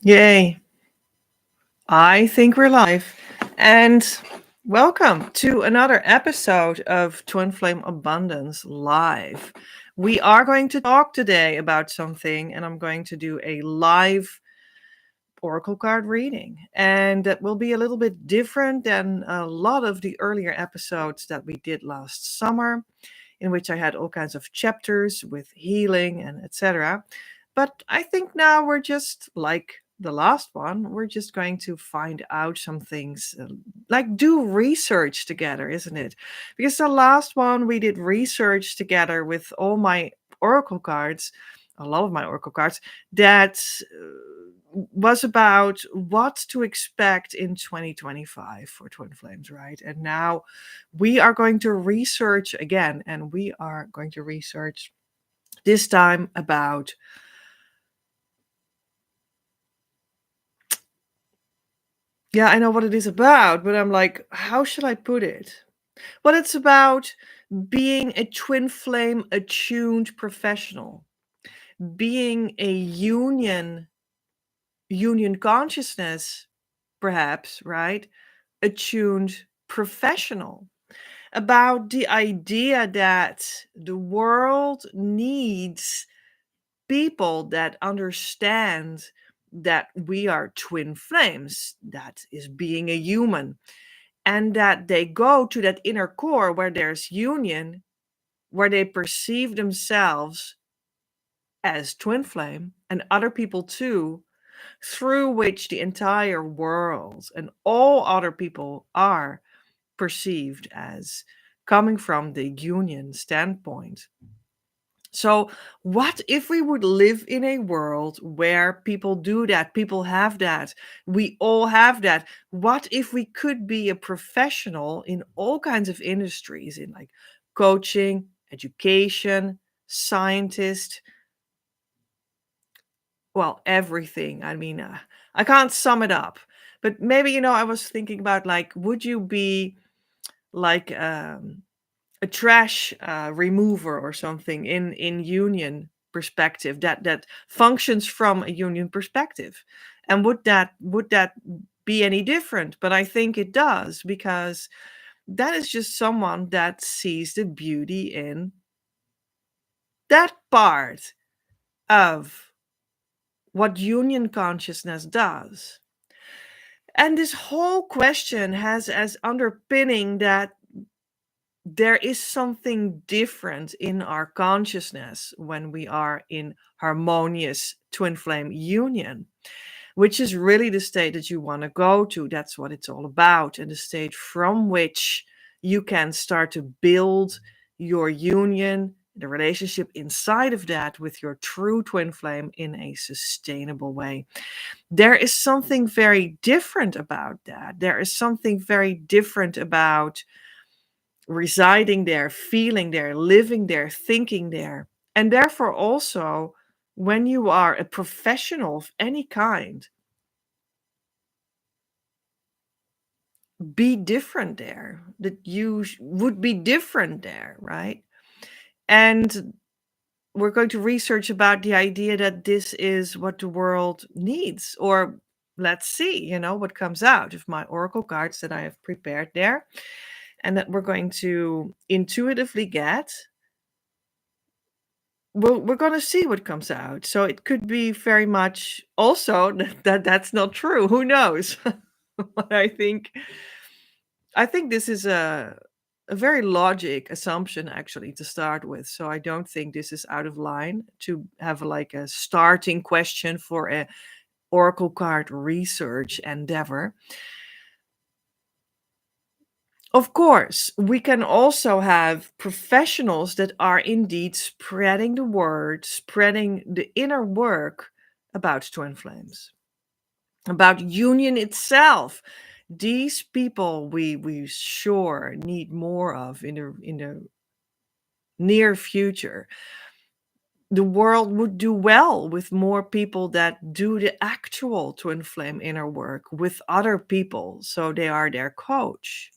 Yay. I think we're live. And welcome to another episode of Twin Flame Abundance Live. We are going to talk today about something, and I'm going to do a live oracle card reading. And that will be a little bit different than a lot of the earlier episodes that we did last summer, in which I had all kinds of chapters with healing and etc. But I think now we're just like the last one, we're just going to find out some things, like do research together, isn't it? Because the last one we did research together with all my oracle cards, a lot of my oracle cards, that was about what to expect in 2025 for Twin Flames, right? And now we are going to research again, and we are going to research this time about, yeah, I know what it is about, but I'm like, how should I put it? Well, it's about being a twin flame attuned professional, being a union consciousness, perhaps, right? Attuned professional, about the idea that the world needs people that understand that we are twin flames, that is being a human, and that they go to that inner core where there's union, where they perceive themselves as twin flame and other people too, through which the entire world and all other people are perceived as coming from the union standpoint. So, what if we would live in a world where people do that? People have that. We all have that. What if we could be a professional in all kinds of industries, in like coaching, education, scientist, well, everything. I mean, I can't sum it up, but maybe, I was thinking about like, would you be like a trash remover or something in union perspective that functions from a union perspective, and would that be any different? But I think it does, because that is just someone that sees the beauty in that part of what union consciousness does. And this whole question has as underpinning that there is something different in our consciousness when we are in harmonious twin flame union, which is really the state that you want to go to. That's what it's all about. And the state from which you can start to build your union, the relationship inside of that with your true twin flame in a sustainable way. There is something very different about that. There is something very different about residing there, feeling there, living there, thinking there. And therefore, also, when you are a professional of any kind, be different there, that you would be different there, right? And we're going to research about the idea that this is what the world needs, or let's see, what comes out of my oracle cards that I have prepared there, and that we're going to intuitively get. We're gonna see what comes out. So it could be very much also that's not true. Who knows? But I think this is a very logic assumption actually to start with. So I don't think this is out of line to have like a starting question for a oracle card research endeavor. Of course, we can also have professionals that are indeed spreading the word, spreading the inner work about twin flames, about union itself. These people we sure need more of in the near future. The world would do well with more people that do the actual twin flame inner work with other people, so they are their coach.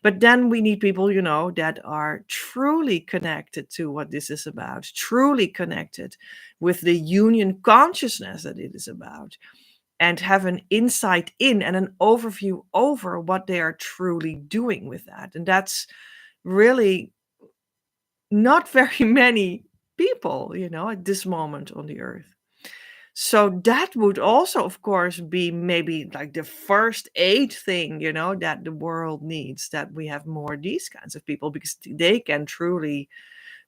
But then we need people, that are truly connected to what this is about, truly connected with the union consciousness that it is about. and have an insight in and an overview over what they are truly doing with that. And that's really not very many people, at this moment on the earth. So that would also, of course, be maybe like the first aid thing, that the world needs, that we have more these kinds of people, because they can truly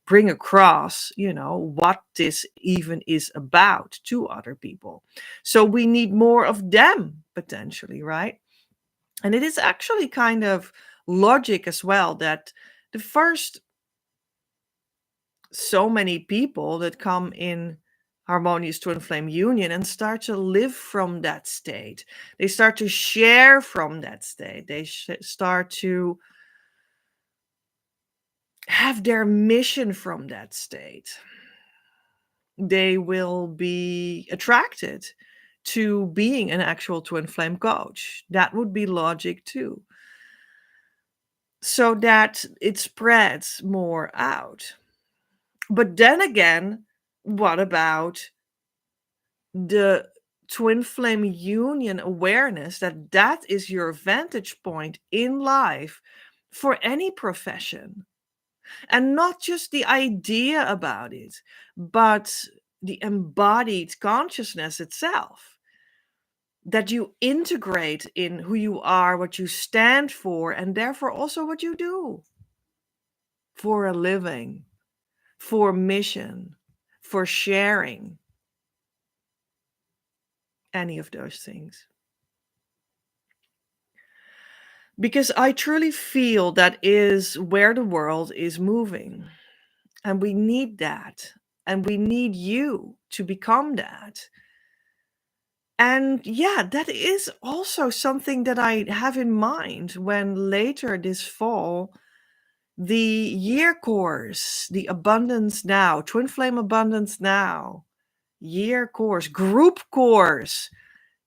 bring across, what this even is about to other people. So we need more of them potentially, right? And it is actually kind of logic as well that the first so many people that come in harmonious twin flame union and start to live from that state. They start to share from that state. They start to have their mission from that state. They will be attracted to being an actual twin flame coach. That would be logic too. So that it spreads more out. But then again, what about the twin flame union awareness that that is your vantage point in life for any profession, and not just the idea about it, but the embodied consciousness itself, that you integrate in who you are, what you stand for, and therefore also what you do for a living, for mission, for sharing, any of those things. Because I truly feel that is where the world is moving. And we need that. And we need you to become that. And yeah, that is also something that I have in mind when later this fall, the year course, the Abundance Now, Twin Flame Abundance Now, year course, group course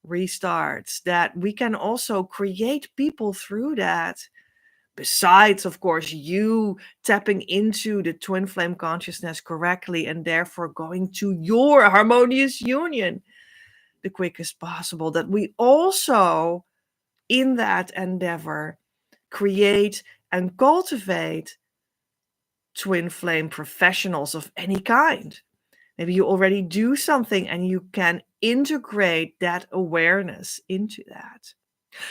restarts, that we can also create people through that. Besides, of course, you tapping into the twin flame consciousness correctly and therefore going to your harmonious union the quickest possible, that we also, in that endeavor, create and cultivate twin flame professionals of any kind. Maybe you already do something and you can integrate that awareness into that.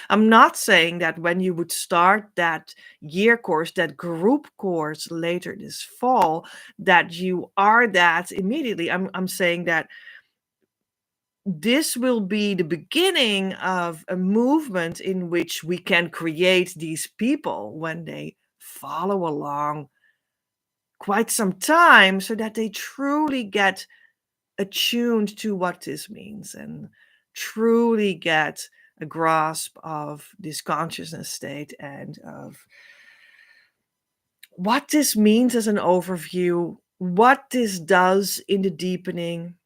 I'm not saying that when you would start that year course, that group course later this fall, that you are that immediately. I'm saying that this will be the beginning of a movement in which we can create these people when they follow along quite some time, so that they truly get attuned to what this means and truly get a grasp of this consciousness state and of what this means as an overview, what this does in the deepening,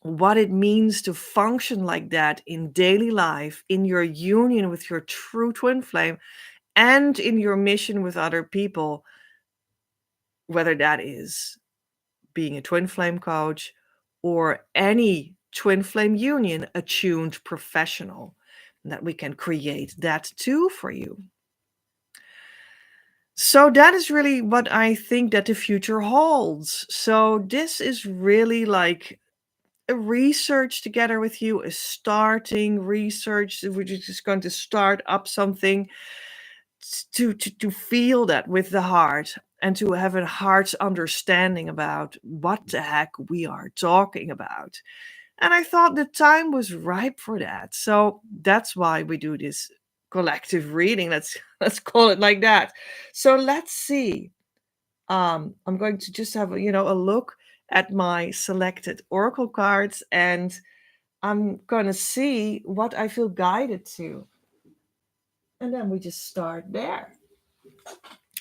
what it means to function like that in daily life, in your union with your true twin flame, and in your mission with other people, whether that is being a twin flame coach or any twin flame union attuned professional, that we can create that too for you. So that is really what I think that the future holds. So this is really like a research together with you, a starting research. We're just going to start up something to feel that with the heart and to have a heart's understanding about what the heck we are talking about. And I thought the time was ripe for that. So that's why we do this collective reading. Let's call it like that. So let's see. I'm going to just have a look at my selected oracle cards, and I'm going to see what I feel guided to. And then we just start there.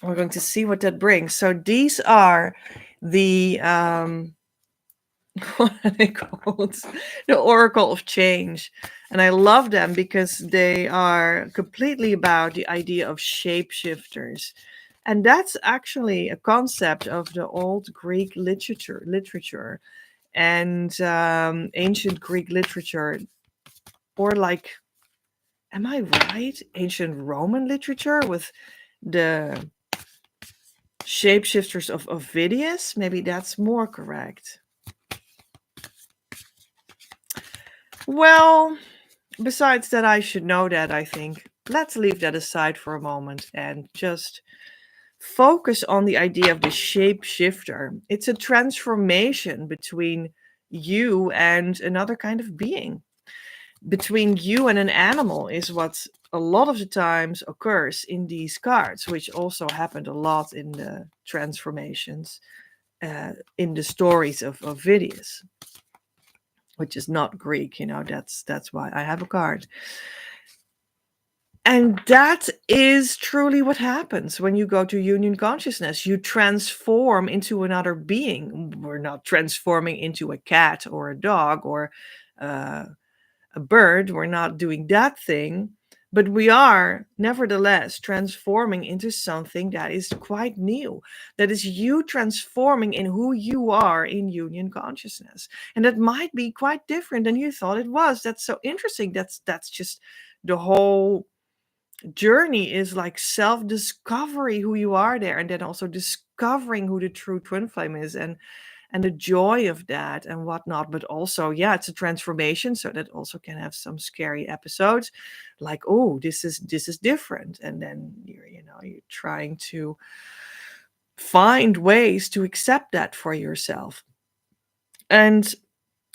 We're going to see what that brings. So these are the what are they called? The Oracle of Change. And I love them because they are completely about the idea of shapeshifters. And that's actually a concept of the old Greek literature and ancient Greek literature. Or like, am I right? Ancient Roman literature with the shapeshifters of Ovidius? Maybe that's more correct. Well, besides that, I should know that, I think. Let's leave that aside for a moment and just focus on the idea of the shapeshifter. It's a transformation between you and another kind of being. Between you and an animal is what a lot of the times occurs in these cards, which also happened a lot in the transformations in the stories of Ovidius, which is not Greek. That's why I have a card. And that is truly what happens when you go to union consciousness. You transform into another being. We're not transforming into a cat or a dog or uh, a bird. We're not doing that thing. But we are, nevertheless, transforming into something that is quite new. That is you transforming in who you are in union consciousness. And that might be quite different than you thought it was. That's so interesting. That's just the whole journey is like self-discovery who you are there, and then also discovering who the true twin flame is, and the joy of that and whatnot. But also, yeah, it's a transformation, so that also can have some scary episodes, like, oh, this is different, and then you're trying to find ways to accept that for yourself. And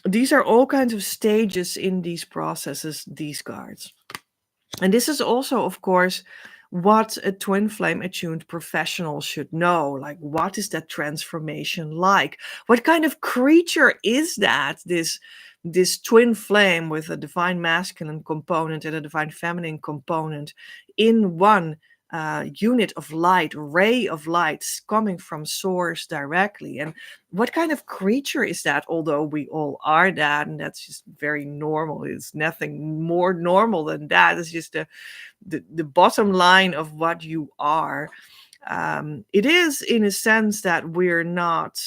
these are all kinds of stages in these processes, these cards. And this is also, of course, what a twin flame attuned professional should know. Like, what is that transformation like? What kind of creature is that? This twin flame with a divine masculine component and a divine feminine component in one unit of light, ray of light coming from source directly. And what kind of creature is that? Although we all are that, and that's just very normal. It's nothing more normal than that. It's just the bottom line of what you are. It is in a sense that we're not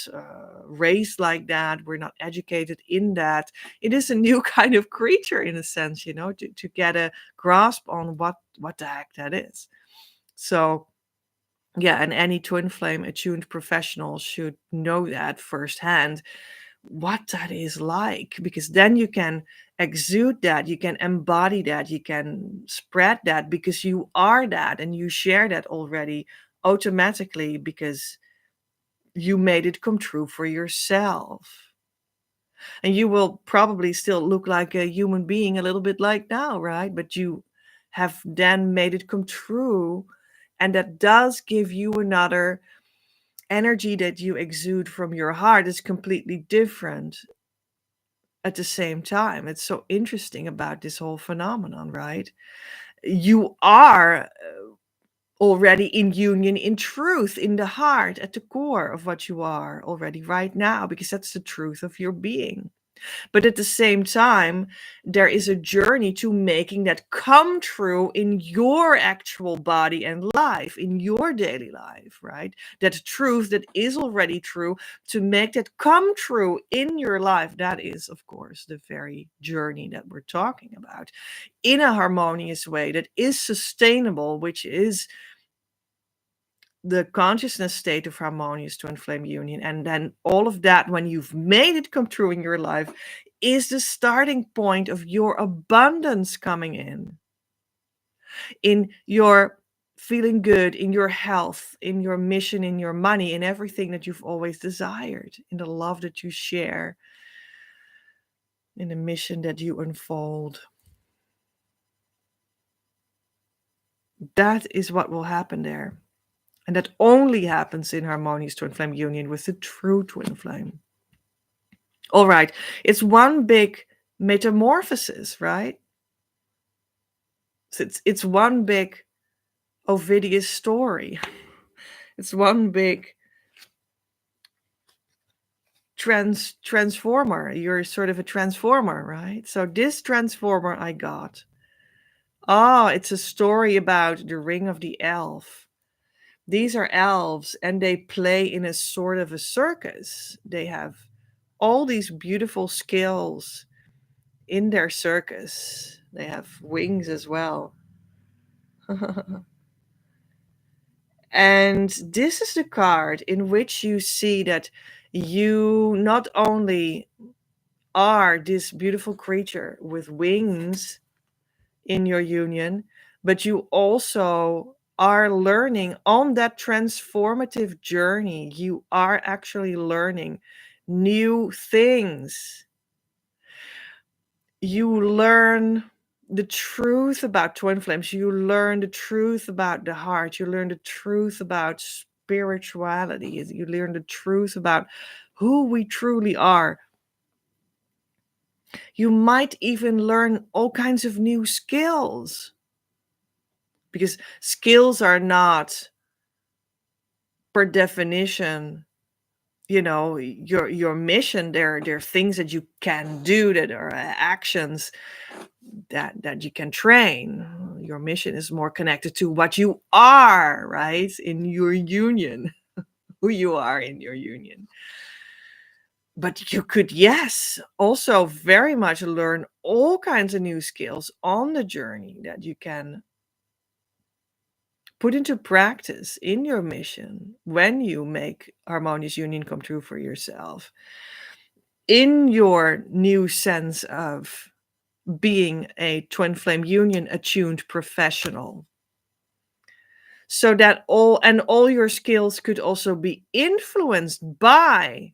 raised like that. We're not educated in that. It is a new kind of creature in a sense, to get a grasp on what the heck that is. So yeah, and any twin flame attuned professional should know that firsthand, what that is like, because then you can exude that, you can embody that, you can spread that, because you are that and you share that already automatically, because you made it come true for yourself. And you will probably still look like a human being a little bit like now, right? But you have then made it come true, and that does give you another energy that you exude from your heart. Is completely different at the same time. It's so interesting about this whole phenomenon, right? You are already in union, in truth, in the heart, at the core of what you are already right now, because that's the truth of your being. But at the same time, there is a journey to making that come true in your actual body and life, in your daily life, right? That truth that is already true, to make that come true in your life. That is, of course, the very journey that we're talking about, in a harmonious way that is sustainable, which is the consciousness state of harmonious twin flame union. And then all of that, when you've made it come true in your life, is the starting point of your abundance coming in your feeling good, in your health, in your mission, in your money, in everything that you've always desired, in the love that you share, in the mission that you unfold. That is what will happen there. And that only happens in harmonious twin flame union with the true twin flame. All right. It's one big metamorphosis, right? So it's one big Ovidius story. It's one big transformer. You're sort of a transformer, right? So this transformer I got. Oh, it's a story about the ring of the elf. These are elves, and they play in a sort of a circus. They have all these beautiful skills in their circus. They have wings as well. And this is the card in which you see that you not only are this beautiful creature with wings in your union, but you also are learning on that transformative journey. You are actually learning new things. You learn the truth about twin flames. You learn the truth about the heart. You learn the truth about spirituality. You learn the truth about who we truly are. You might even learn all kinds of new skills, because skills are not, per definition, your mission. They're things that you can do, that are actions that you can train. Your mission is more connected to what you are, right, in your union, who you are in your union. But you could, yes, also very much learn all kinds of new skills on the journey that you can put into practice in your mission when you make harmonious union come true for yourself, in your new sense of being a twin flame union attuned professional. So that all your skills could also be influenced by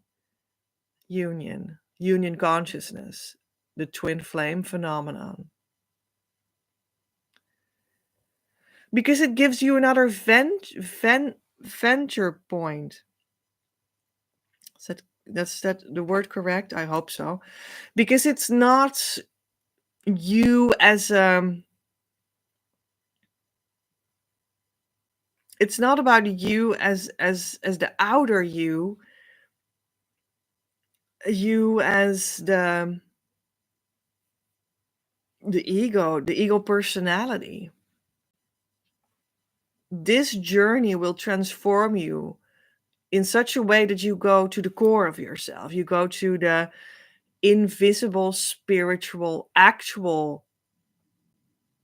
union consciousness, the twin flame phenomenon. Because it gives you another venture point. That's the word correct? I hope so. Because it's not you as it's not about you as the outer you as the ego personality. This journey will transform you in such a way that you go to the core of yourself. You go to the invisible, spiritual, actual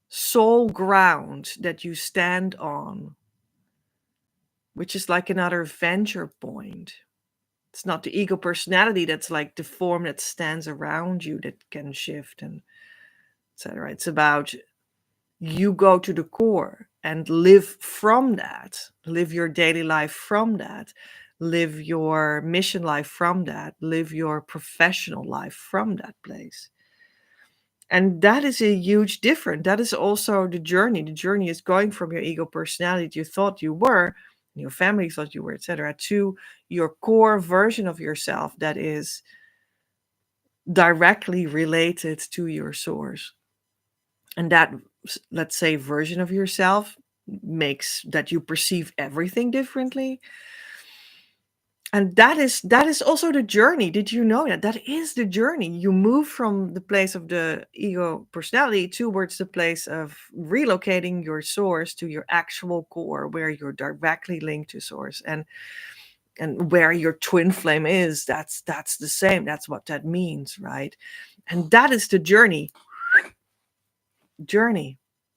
soul ground that you stand on, which is like another venture point. It's not the ego personality that's like the form that stands around you that can shift and etc. It's about you go to the core and live from that, live your daily life from that, live your mission life from that, live your professional life from that place. And that is a huge difference. That is also the journey. The journey is going from your ego personality that you thought you were, your family thought you were, etc., to your core version of yourself that is directly related to your source. And that, let's say, version of yourself makes that you perceive everything differently. And that is also the journey. Did you know that is the journey? You move from the place of the ego personality towards the place of relocating your source to your actual core, where you're directly linked to source, and where your twin flame is. That's the same. That's what that means, right? And that is the journey.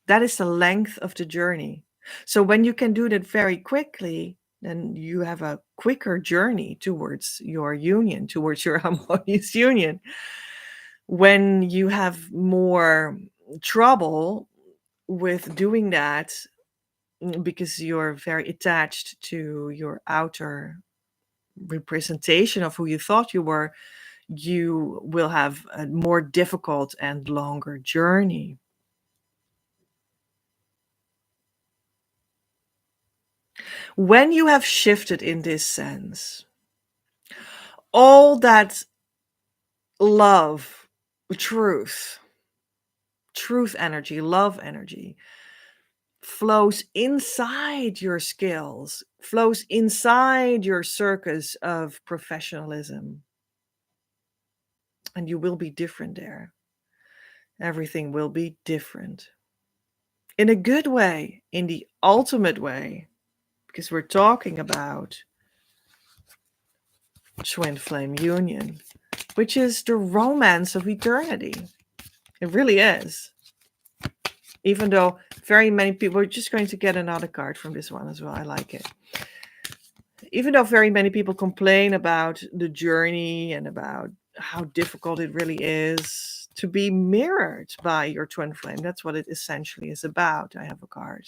That is the length of the journey. So when you can do that very quickly, then you have a quicker journey towards your union, towards your harmonious union. When you have more trouble with doing that, because you're very attached to your outer representation of who you thought you were, you will have a more difficult and longer journey. When you have shifted in this sense, all that love, truth, energy, love energy flows inside your skills, flows inside your circus of professionalism. And you will be different there. Everything will be different. In a good way, in the ultimate way, because we're talking about twin flame union, which is the romance of eternity. It really is. Even though very many people, we're just going to get another card from this one as well. I like it. Even though very many people complain about the journey and about how difficult it really is to be mirrored by your twin flame, that's what it essentially is about. I have a card.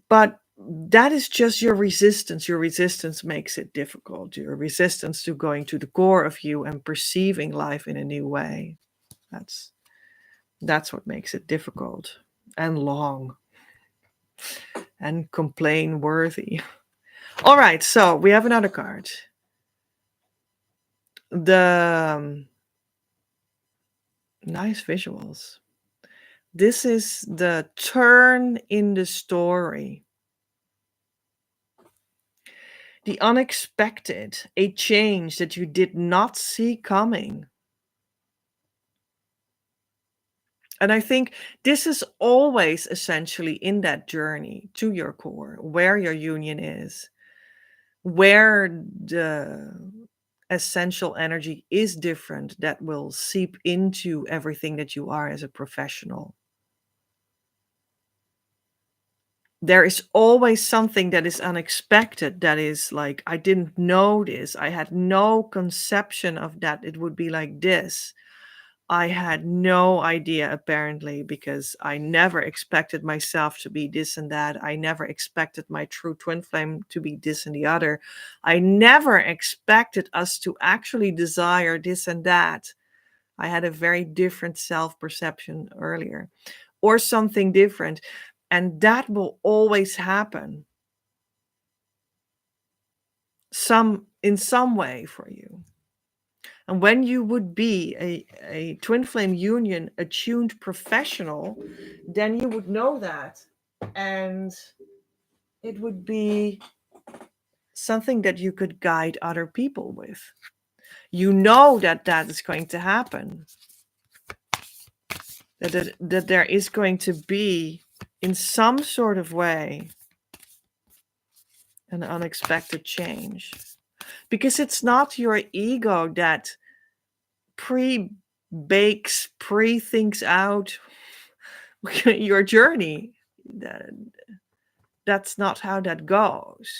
But that is just your resistance. Your resistance makes it difficult. Your resistance to going to the core of you and perceiving life in a new way. That's what makes it difficult and long and complain worthy. All right, so we have another card. The nice visuals. This is the turn in the story. The unexpected, a change that you did not see coming. And I think this is always essentially in that journey to your core, where your union is, where the essential energy is different that will seep into everything that you are as a professional. There is always something that is unexpected, that is like, I didn't know this. I had no conception of that it would be like this. I had no idea, apparently, because I never expected myself to be this and that. I never expected my true twin flame to be this and the other. I never expected us to actually desire this and that. I had a very different self perception earlier, or something different. And that will always happen in some way for you. And when you would be a twin flame union attuned professional, then you would know that. And it would be something that you could guide other people with. You know that that is going to happen. That there is going to be, in some sort of way, an unexpected change. Because it's not your ego that pre-bakes, pre-thinks out your journey. That's not how that goes.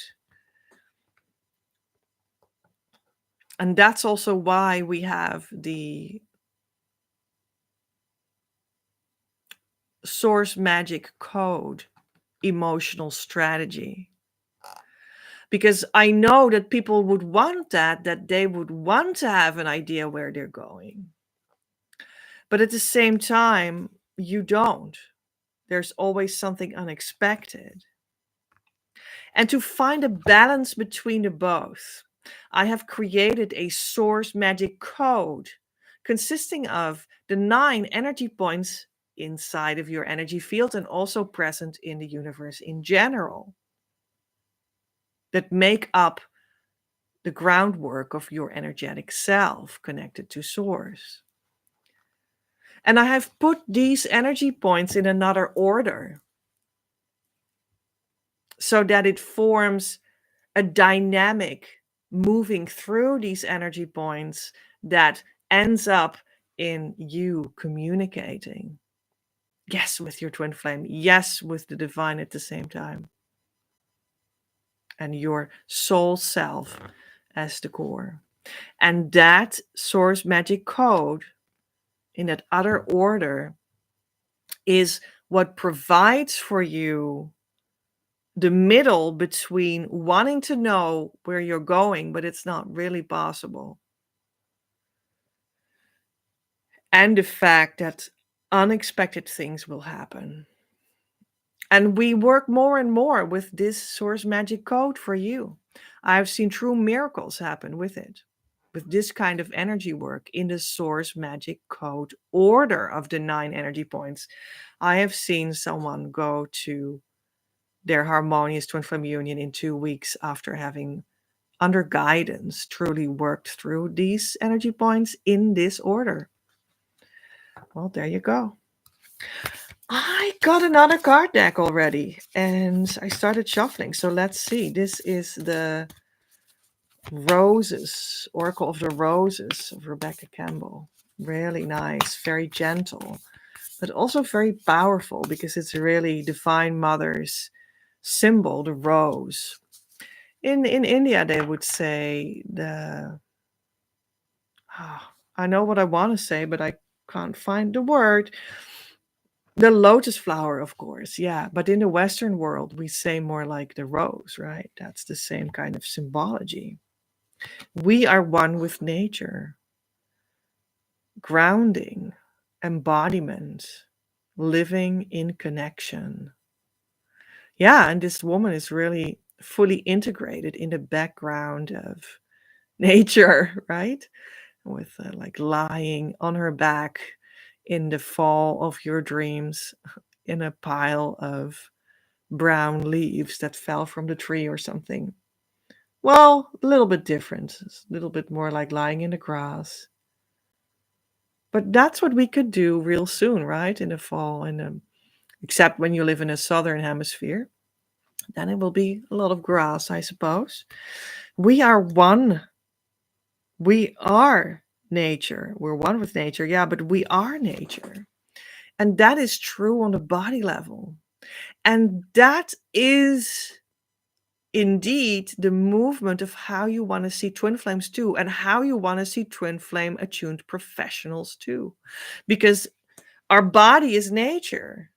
And that's also why we have the source magic code emotional strategy. Because I know that people would want that they would want to have an idea where they're going. But at the same time, you don't. There's always something unexpected. And to find a balance between the both, I have created a source magic code consisting of the 9 energy points inside of your energy field and also present in the universe in general that make up the groundwork of your energetic self connected to source. And I have put these energy points in another order so that it forms a dynamic moving through these energy points that ends up in you communicating. Yes, with your twin flame. Yes, with the divine at the same time. And your soul self as the core. And that source magic code in that other order is what provides for you the middle between wanting to know where you're going, but it's not really possible, and the fact that unexpected things will happen. And we work more and more with this source magic code for you. I've seen true miracles happen with it, with this kind of energy work in the source magic code order of the 9 energy points. I have seen someone go to their harmonious twin flame union in 2 weeks after having, under guidance, truly worked through these energy points in this order. Well, there you go. I got another card deck already and I started shuffling. So let's see. This is the Roses, Oracle of the Roses of Rebecca Campbell. Really nice, very gentle, but also very powerful because it's really Divine Mother's symbol, the rose. In India, they would say the I know what I want to say, but I can't find the word. The lotus flower, of course, yeah. But in the Western world, we say more like the rose, right? That's the same kind of symbology. We are one with nature, grounding, embodiment, living in connection. Yeah, and this woman is really fully integrated in the background of nature, right? With like lying on her back in the fall of your dreams in a pile of brown leaves that fell from the tree or something. Well, a little bit different. It's a little bit more like lying in the grass. But that's what we could do real soon, right? In the fall, except when you live in a southern hemisphere, then it will be a lot of grass, I suppose. We are one. We are nature. We're one with nature, yeah, but we are nature. And that is true on the body level. And that is indeed the movement of how you want to see twin flames too, and how you want to see twin flame attuned professionals too. Because our body is nature.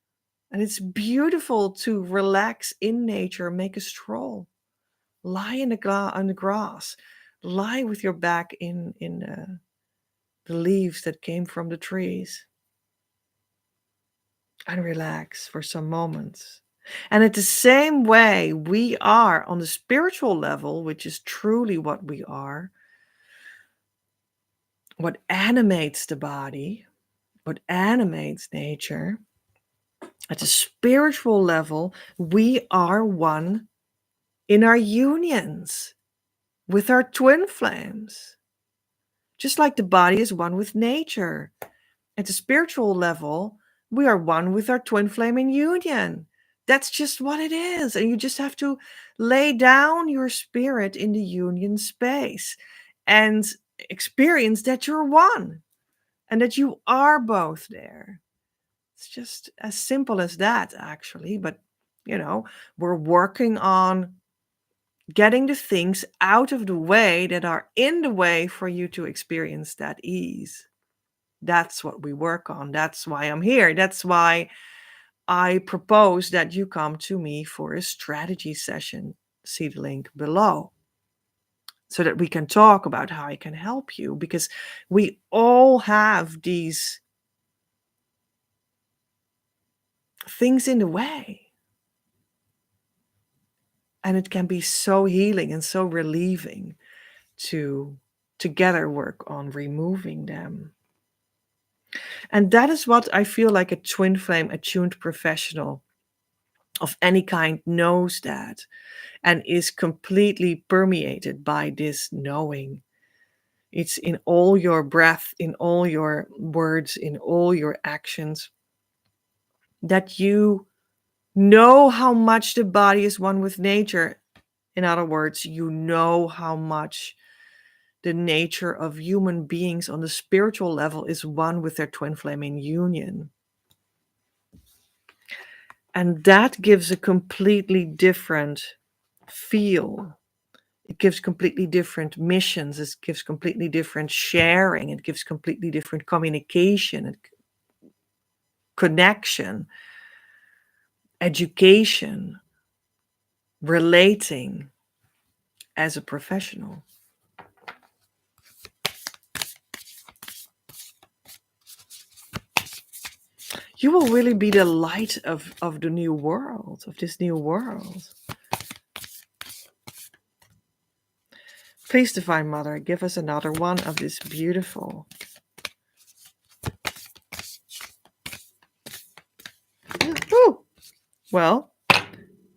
And it's beautiful to relax in nature, make a stroll, lie in on the grass, lie with your back in the leaves that came from the trees, and relax for some moments. And in the same way, we are on the spiritual level, which is truly what we are, what animates the body, what animates nature. At the spiritual level, we are one in our unions with our twin flames. Just like the body is one with nature. At the spiritual level, we are one with our twin flame in union. That's just what it is. And you just have to lay down your spirit in the union space and experience that you're one and that you are both there. It's just as simple as that, actually. But, we're working on getting the things out of the way that are in the way for you to experience that ease. That's what we work on. That's why I'm here. That's why I propose that you come to me for a strategy session. See the link below so that we can talk about how I can help you, because we all have these things in the way. And it can be so healing and so relieving to together work on removing them. And that is what I feel like a twin flame attuned professional of any kind knows that and is completely permeated by this knowing. It's in all your breath, in all your words, in all your actions, that you know how much the body is one with nature. In other words, you know how much the nature of human beings on the spiritual level is one with their twin flame in union. And that gives a completely different feel. It gives completely different missions. It gives completely different sharing. It gives completely different communication and connection, education, relating as a professional. You will really be the light of the new world, of this new world. Please, Divine Mother, give us another one of this beautiful. Ooh. Well,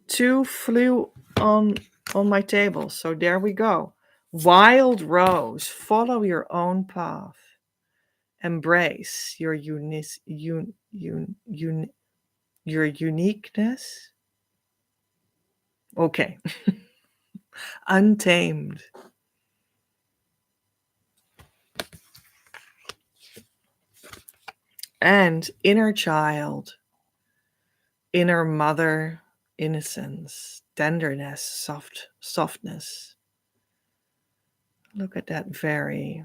two flew on my table, so there we go. Wild rose, follow your own path. Embrace your your uniqueness. Okay. Untamed. and inner child, inner mother, innocence, tenderness, softness. Look at that very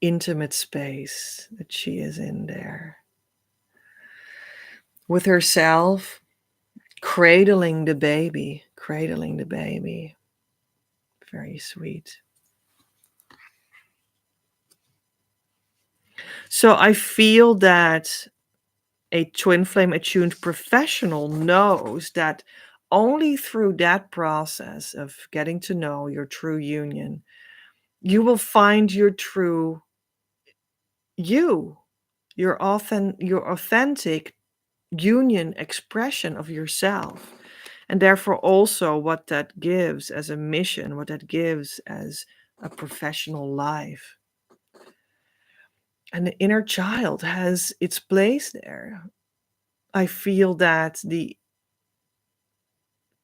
intimate space that she is in there. With herself, cradling the baby, cradling the baby. Very sweet. So I feel that a twin flame attuned professional knows that only through that process of getting to know your true union, you will find your true you, your authentic union expression of yourself. And therefore, also what that gives as a mission, what that gives as a professional life. And the inner child has its place there. I feel that the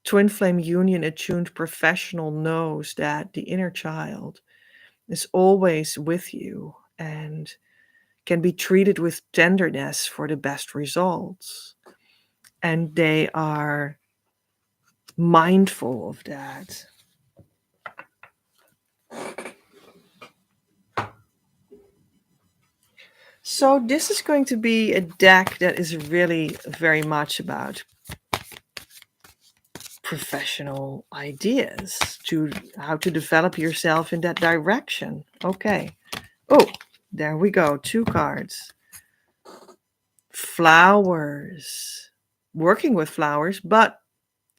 twin flame union attuned professional knows that the inner child is always with you and can be treated with tenderness for the best results. And they are mindful of that. So, this is going to be a deck that is really very much about professional ideas to how to develop yourself in that direction. Okay. Oh, there we go. 2 cards. Flowers. Working with flowers, but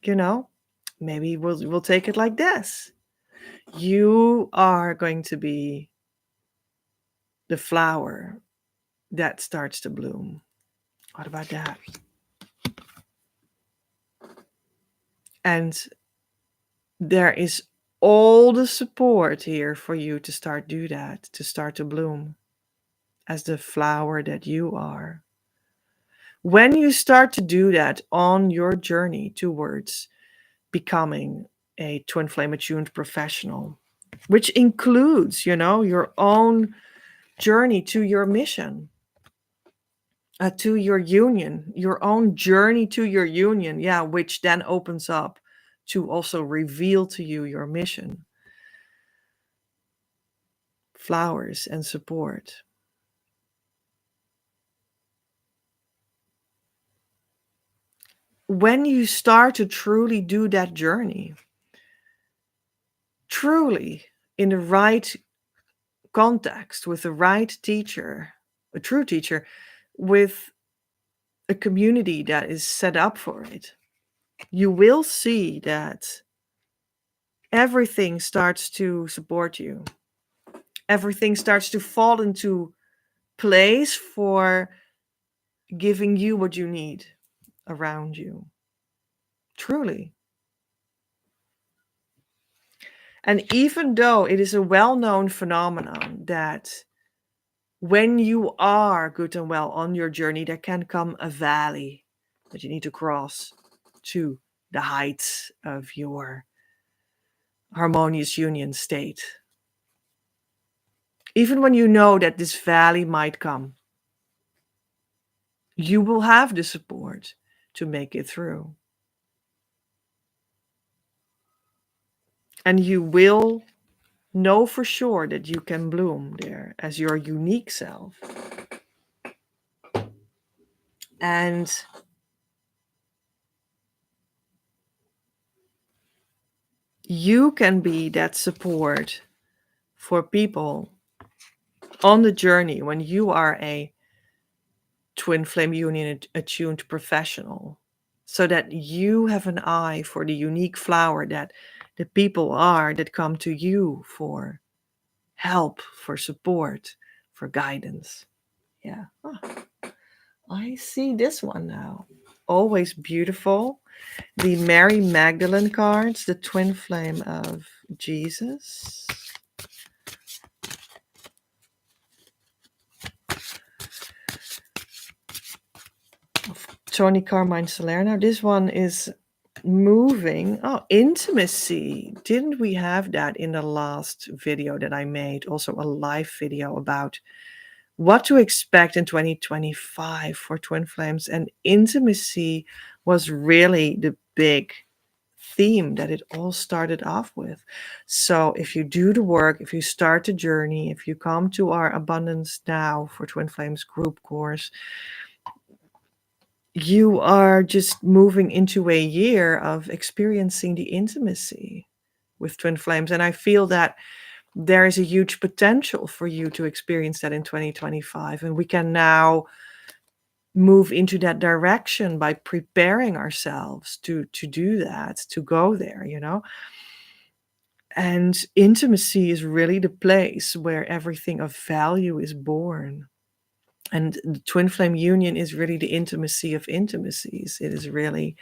you know, maybe we'll take it like this. You are going to be the flower that starts to bloom. What about that? And there is all the support here for you to do that, to start to bloom as the flower that you are. When you start to do that on your journey towards becoming a twin flame attuned professional, which includes, your own journey to your mission, to your union, your own journey to your union, yeah, which then opens up to also reveal to you your mission. Flowers and support. When you start to truly do that journey, truly in the right context, with the right teacher, a true teacher, with a community that is set up for it, you will see that everything starts to support you. Everything starts to fall into place for giving you what you need around you. Truly. And even though it is a well-known phenomenon that when you are good and well on your journey, there can come a valley that you need to cross to the heights of your harmonious union state. Even when you know that this valley might come, you will have the support to make it through. And you will know for sure that you can bloom there as your unique self. And you can be that support for people on the journey when you are a twin flame union attuned professional, so that you have an eye for the unique flower that the people are that come to you for help, for support, for guidance. Yeah. Oh, I see this one now. Always beautiful. The Mary Magdalene cards, the twin flame of Jesus. Tony Carmine Salerno. This one is moving. Oh, intimacy. Didn't we have that in the last video that I made? Also a live video about what to expect in 2025 for twin flames. And intimacy was really the big theme that it all started off with. So if you do the work, if you start the journey, if you come to our Abundance Now for Twin Flames group course, you are just moving into a year of experiencing the intimacy with twin flames. And I feel that there is a huge potential for you to experience that in 2025. And we can now move into that direction by preparing ourselves to do that, to go there, you know. And intimacy is really the place where everything of value is born. And the twin flame union is really the intimacy of intimacies. It is really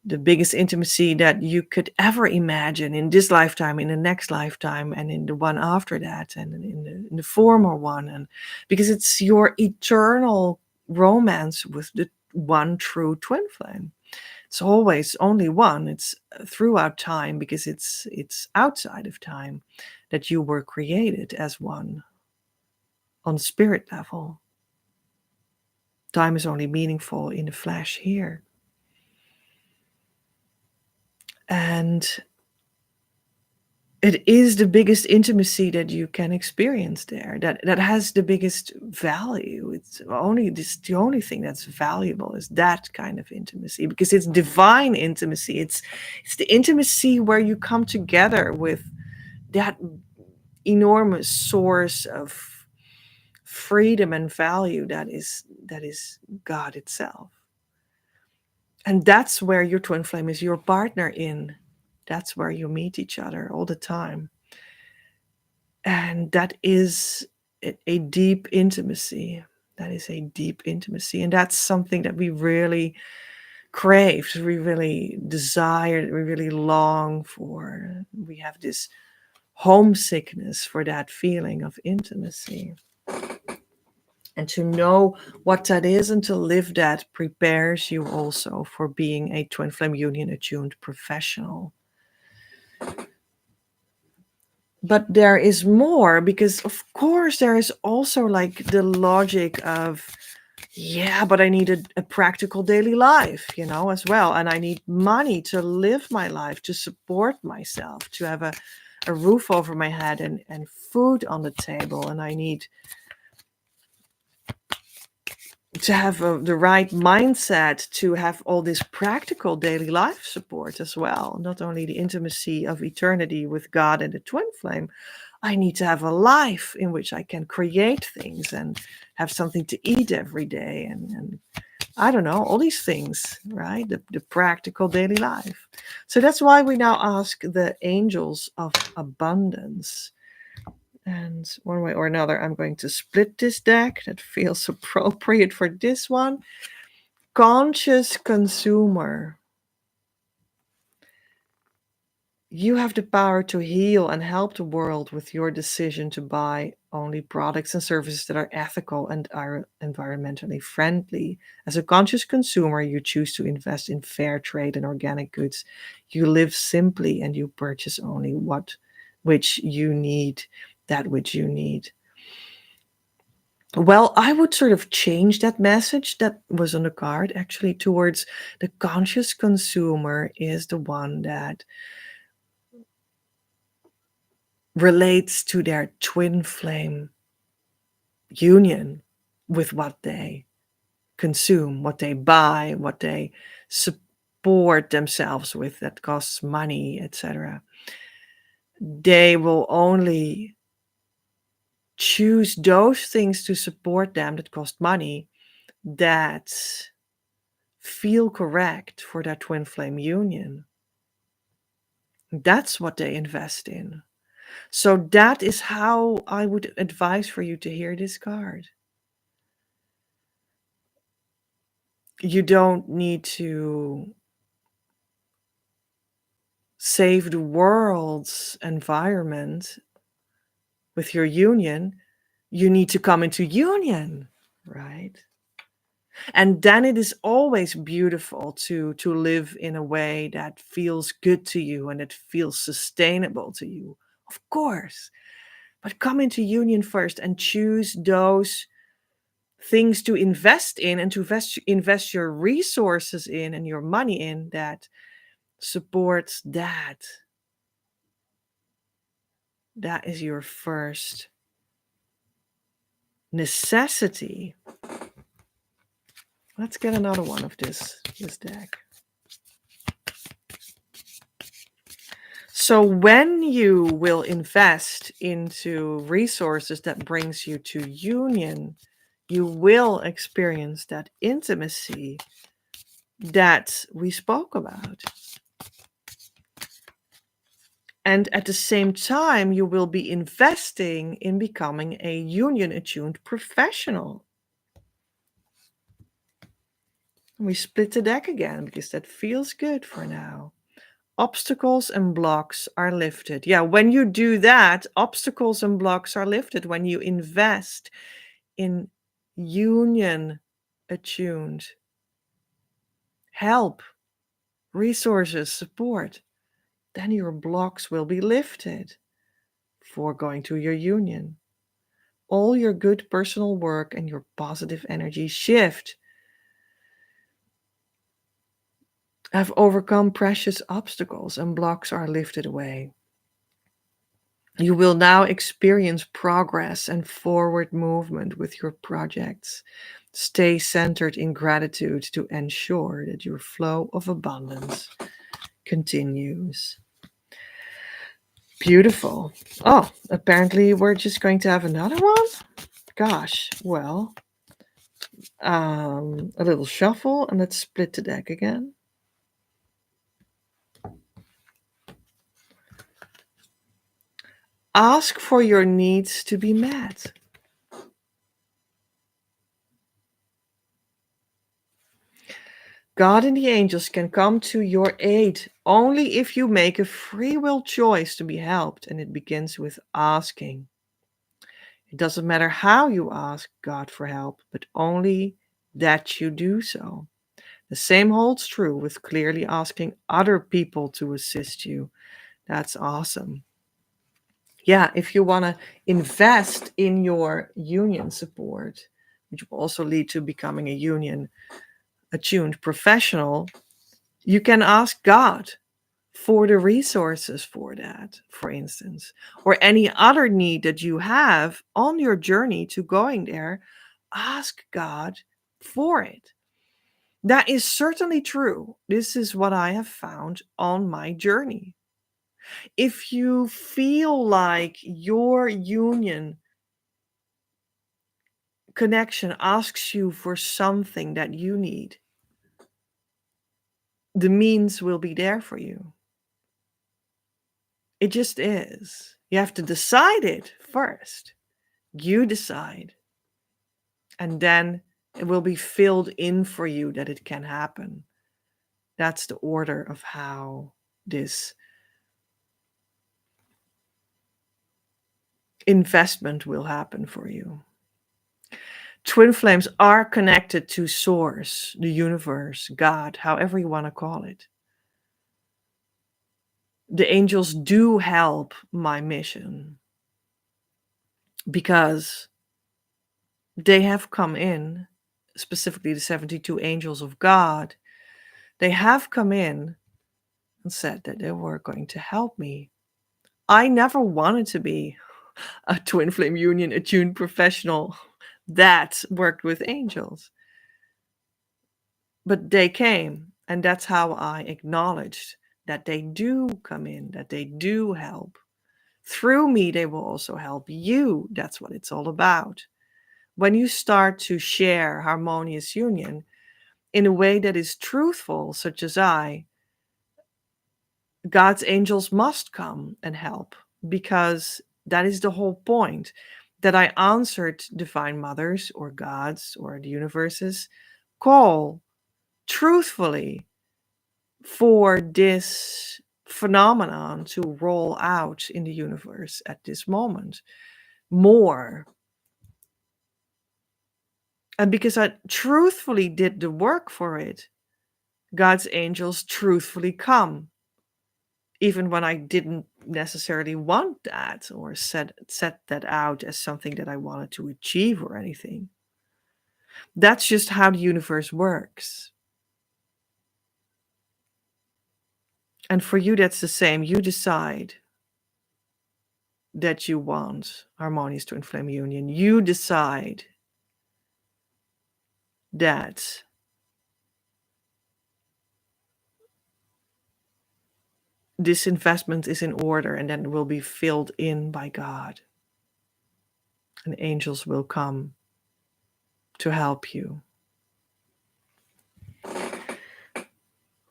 the biggest intimacy that you could ever imagine in this lifetime, in the next lifetime, and in the one after that, and in the former one. And because it's your eternal romance with the one true twin flame. It's always only one. It's throughout time, because it's outside of time that you were created as one on spirit level. Time is only meaningful in the flesh here. And it is the biggest intimacy that you can experience there. That has the biggest value. It's only this, the only thing that's valuable is that kind of intimacy, because it's divine intimacy. It's the intimacy where you come together with that enormous source of freedom and value that is God itself. And that's where your twin flame is your partner in. That's where you meet each other all the time. And that is a deep intimacy. That is a deep intimacy. And that's something that we really crave, we really desire, we really long for. We have this homesickness for that feeling of intimacy. And to know what that is and to live that prepares you also for being a twin flame union attuned professional. But there is more, because of course there is also like the logic of, yeah, but I need a practical daily life, you know, as well. And I need money to live my life, to support myself, to have a roof over my head and food on the table. And I need to have the right mindset to have all this practical daily life support as well. Not only the intimacy of eternity with God and the twin flame, I need to have a life in which I can create things and have something to eat every day. And I don't know, all these things, right? The practical daily life. So that's why we now ask the angels of abundance. And one way or another, I'm going to split this deck. That feels appropriate for this one. Conscious consumer. You have the power to heal and help the world with your decision to buy only products and services that are ethical and are environmentally friendly. As a conscious consumer, you choose to invest in fair trade and organic goods. You live simply and you purchase only which you need, that which you need. Well, I would sort of change that message that was on the card actually towards the conscious consumer is the one that relates to their twin flame union with what they consume, what they buy, what they support themselves with that costs money, etc. They will only choose those things to support them that cost money that feel correct for that twin flame union. That's what they invest in. So that is how I would advise for you to hear this card. You don't need to save the world's environment with your union. You need to come into union, right? And then it is always beautiful to live in a way that feels good to you and it feels sustainable to you, of course. But come into union first and choose those things to invest in and to invest your resources in and your money in that supports that. That is your first necessity. Let's get another one of this deck. So when you will invest into resources that brings you to union, you will experience that intimacy that we spoke about. And at the same time, you will be investing in becoming a union attuned professional. We split the deck again because that feels good for now. Obstacles and blocks are lifted. Yeah, when you do that, obstacles and blocks are lifted. When you invest in union attuned help, resources, support, then your blocks will be lifted for going to your union. All your good personal work and your positive energy shift. Have overcome precious obstacles and blocks are lifted away. You will now experience progress and forward movement with your projects. Stay centered in gratitude to ensure that your flow of abundance continues. Beautiful. Oh, apparently we're just going to have another one? Gosh, well, a little shuffle and let's split the deck again. Ask for your needs to be met. God and the angels can come to your aid only if you make a free will choice to be helped, and it begins with asking. It doesn't matter how you ask God for help, but only that you do so. The same holds true with clearly asking other people to assist you. That's awesome. Yeah, if you want to invest in your union support, which will also lead to becoming a union attuned professional, you can ask God for the resources for that, for instance, or any other need that you have on your journey to going there. Ask God for it. That is certainly true. This is what I have found on my journey. If you feel like your union connection asks you for something that you need, the means will be there for you. It just is. You have to decide it first. You decide. And then it will be filled in for you that it can happen. That's the order of how this investment will happen for you. Twin flames are connected to source, the universe, God, however you want to call it. The angels do help my mission because they have come in, specifically the 72 angels of God, they have come in and said that they were going to help me. I never wanted to be a twin flame union attuned professional that worked with angels. But they came, and that's how I acknowledged that they do come in, that they do help. Through me, they will also help you. That's what it's all about. When you start to share harmonious union in a way that is truthful, such as God's angels must come and help because that is the whole point. That I answered Divine Mothers or God's or the universe's call truthfully for this phenomenon to roll out in the universe at this moment more. And because I truthfully did the work for it, God's angels truthfully come. Even when I didn't necessarily want that or set that out as something that I wanted to achieve or anything. That's just how the universe works. And for you, that's the same. You decide that you want harmonious twin flame union. You decide that this investment is in order and then it will be filled in by God. And angels will come to help you.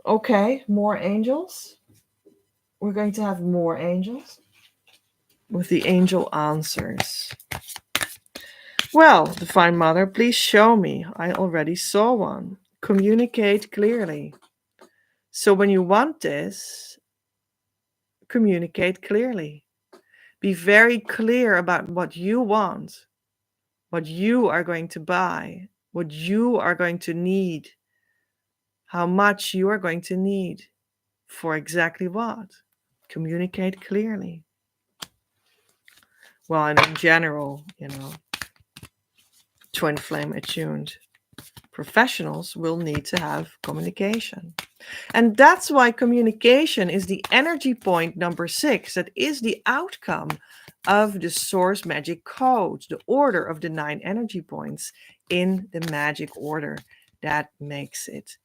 Okay, more angels. We're going to have more angels with the angel answers. Well, Divine Mother, please show me. I already saw one. Communicate clearly. So when you want this, communicate clearly. Be very clear about what you want, what you are going to buy, what you are going to need, how much you are going to need for exactly what. Communicate clearly. Well, and in general, twin flame attuned professionals will need to have communication. And that's why communication is the energy point number 6. That is the outcome of the source magic code, the order of the 9 energy points in the magic order. That makes it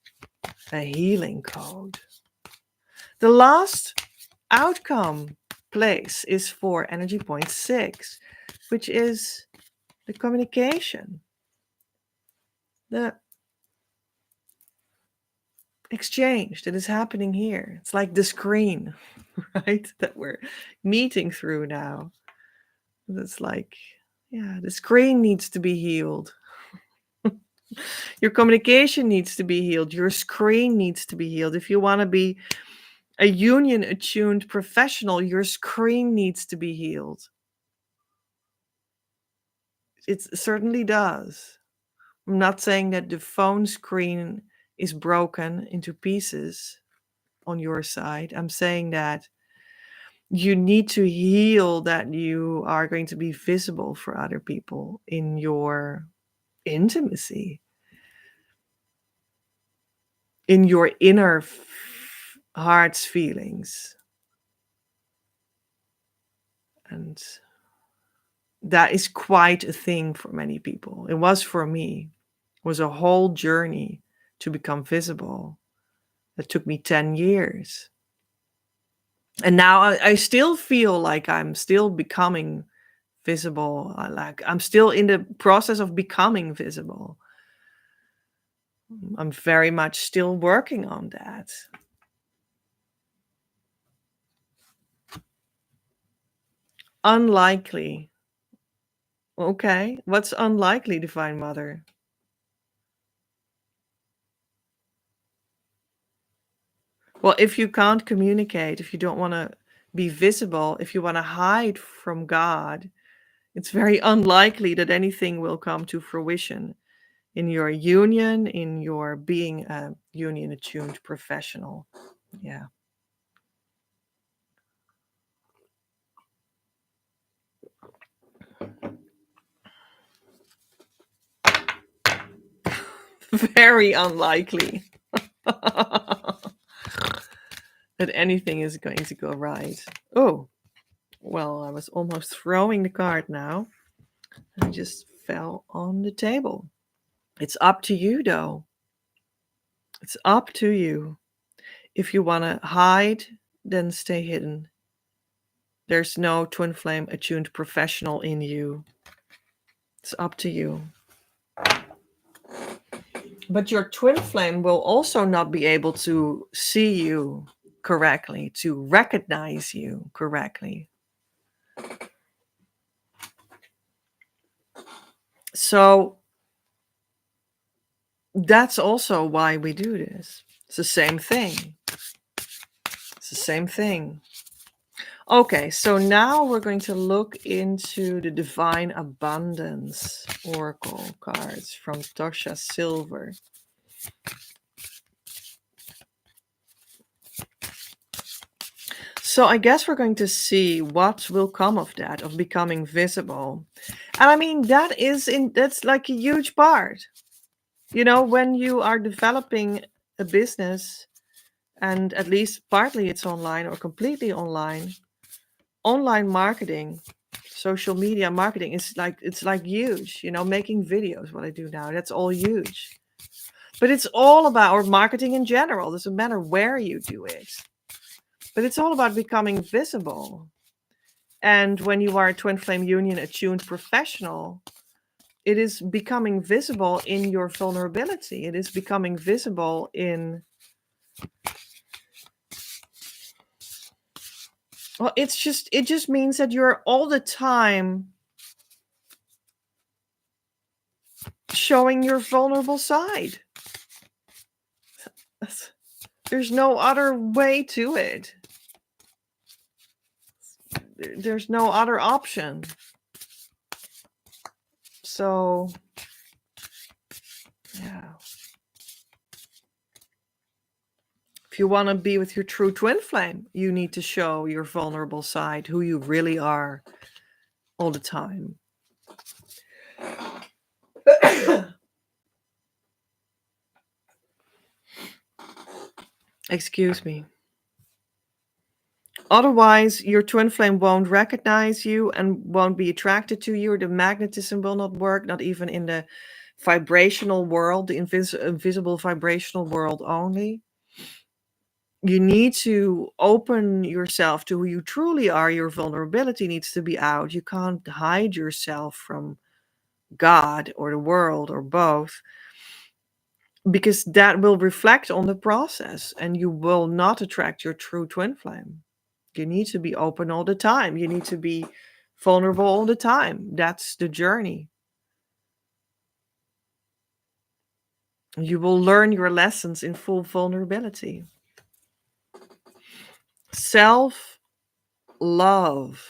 a healing code. The last outcome place is for energy point 6, which is the communication, the exchange that is happening here. It's like the screen, right? That we're meeting through now. It's like, yeah, the screen needs to be healed. Your communication needs to be healed. Your screen needs to be healed. If you want to be a union attuned professional, your screen needs to be healed. It certainly does. I'm not saying that the phone screen is broken into pieces on your side. I'm saying that you need to heal that you are going to be visible for other people in your intimacy, in your inner heart's feelings. And that is quite a thing for many people. It was for me. It was a whole journey to become visible. It took me 10 years. And now I still feel like I'm still becoming visible. Like I'm still in the process of becoming visible. I'm very much still working on that. Unlikely. Okay. What's unlikely, Divine Mother? Well, if you can't communicate, if you don't want to be visible, if you want to hide from God, it's very unlikely that anything will come to fruition in your union, in your being a union attuned professional. Yeah. Very unlikely that anything is going to go right. Oh, well, I was almost throwing the card now. I just fell on the table. It's up to you, though. It's up to you. If you want to hide, then stay hidden. There's no twin flame attuned professional in you. It's up to you. But your twin flame will also not be able to see you correctly, to recognize you correctly. So that's also why we do this. It's the same thing. It's the same thing. Okay, so now we're going to look into the Divine Abundance Oracle cards from Tosha Silver. So I guess we're going to see what will come of that, of becoming visible. And I mean, that's like a huge part. When you are developing a business, and at least partly it's online or completely online marketing, social media marketing is like it's like huge. Making videos, what I do now, that's all huge. But it's all about, or marketing in general, doesn't matter where you do it. But it's all about becoming visible. And when you are a Twin Flame Union attuned professional, it is becoming visible in your vulnerability. It is becoming visible in, well, it just means that you're all the time showing your vulnerable side. There's no other way to it. There's no other option. So, yeah. If you want to be with your true twin flame, you need to show your vulnerable side, who you really are, all the time. Excuse me. Otherwise, your twin flame won't recognize you and won't be attracted to you. The magnetism will not work, not even in the vibrational world, the invisible vibrational world only. You need to open yourself to who you truly are. Your vulnerability needs to be out. You can't hide yourself from God or the world or both, because that will reflect on the process and you will not attract your true twin flame. You need to be open all the time. You need to be vulnerable all the time. That's the journey. You will learn your lessons in full vulnerability. Self love.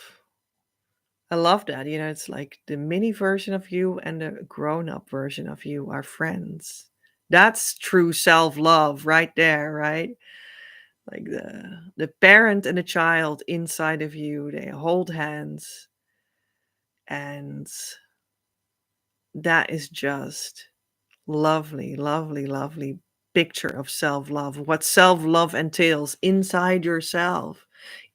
I love that. It's like the mini version of you and the grown up version of you are friends. That's true self love right there, right? Like the parent and the child inside of you, they hold hands, and that is just lovely, lovely, lovely picture of self-love. What self-love entails inside yourself,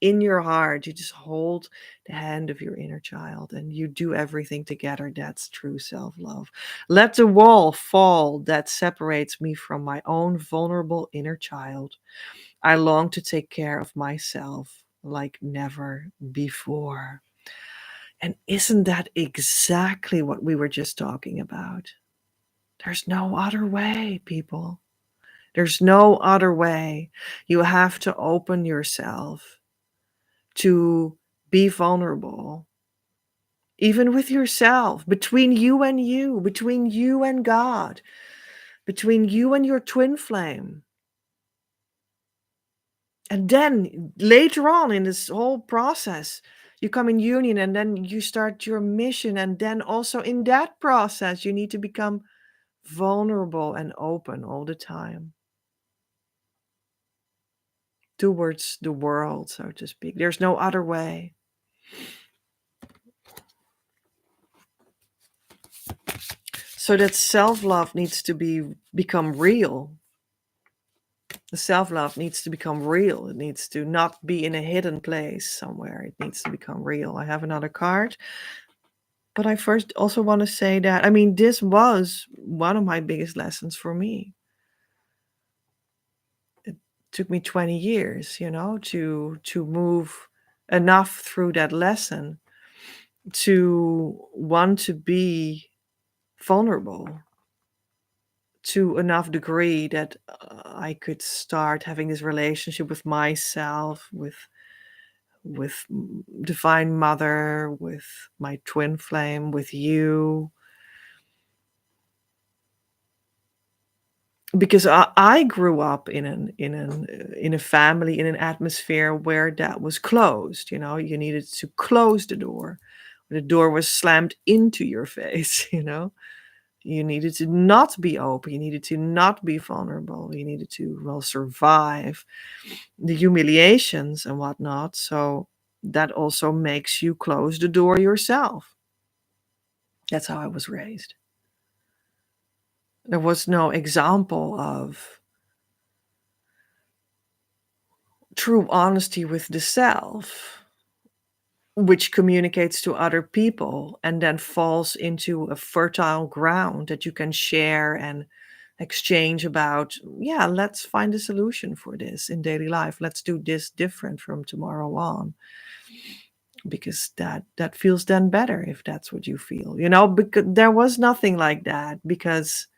in your heart. You just hold the hand of your inner child and you do everything together. That's true self-love. Let the wall fall that separates me from my own vulnerable inner child. I long to take care of myself like never before. And isn't that exactly what we were just talking about? There's no other way, people. There's no other way. You have to open yourself to be vulnerable, even with yourself, between you, between you and God, between you and your twin flame. And then later on in this whole process, you come in union and then you start your mission. And then also in that process, you need to become vulnerable and open all the time towards the world, so to speak. There's no other way. So that self-love needs to become real. The self-love needs to become real. It needs to not be in a hidden place somewhere. It needs to become real. I have another card. But I first also want to say that, I mean, this was one of my biggest lessons for me. It took me 20 years, to move enough through that lesson to want to be vulnerable to enough degree that I could start having this relationship with myself, with divine mother, with my twin flame, with you, because I grew up in a family, in an atmosphere where that was closed. You needed to close the door. The door was slammed into your face. You needed to not be open. You needed to not be vulnerable. You needed to, well, survive the humiliations and whatnot. So that also makes you close the door yourself. That's how I was raised. There was no example of true honesty with the self, which communicates to other people and then falls into a fertile ground that you can share and exchange about. Yeah, let's find a solution for this in daily life. Let's do this different from tomorrow on, because that feels then better, if that's what you feel, because there was nothing like that, because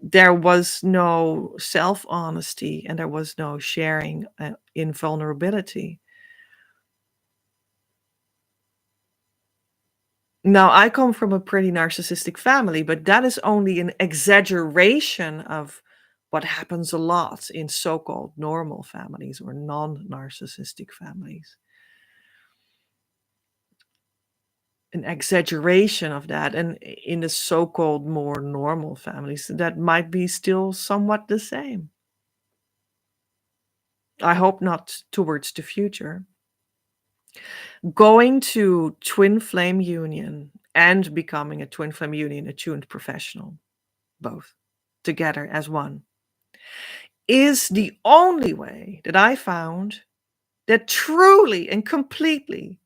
there was no self honesty and there was no sharing in vulnerability. Now, I come from a pretty narcissistic family, but that is only an exaggeration of what happens a lot in so-called normal families or non-narcissistic families. An exaggeration of that. And in the so-called more normal families, that might be still somewhat the same. I hope not towards the future. Going to twin flame union and becoming a twin flame union attuned professional, both together as one, is the only way that I found that truly and completely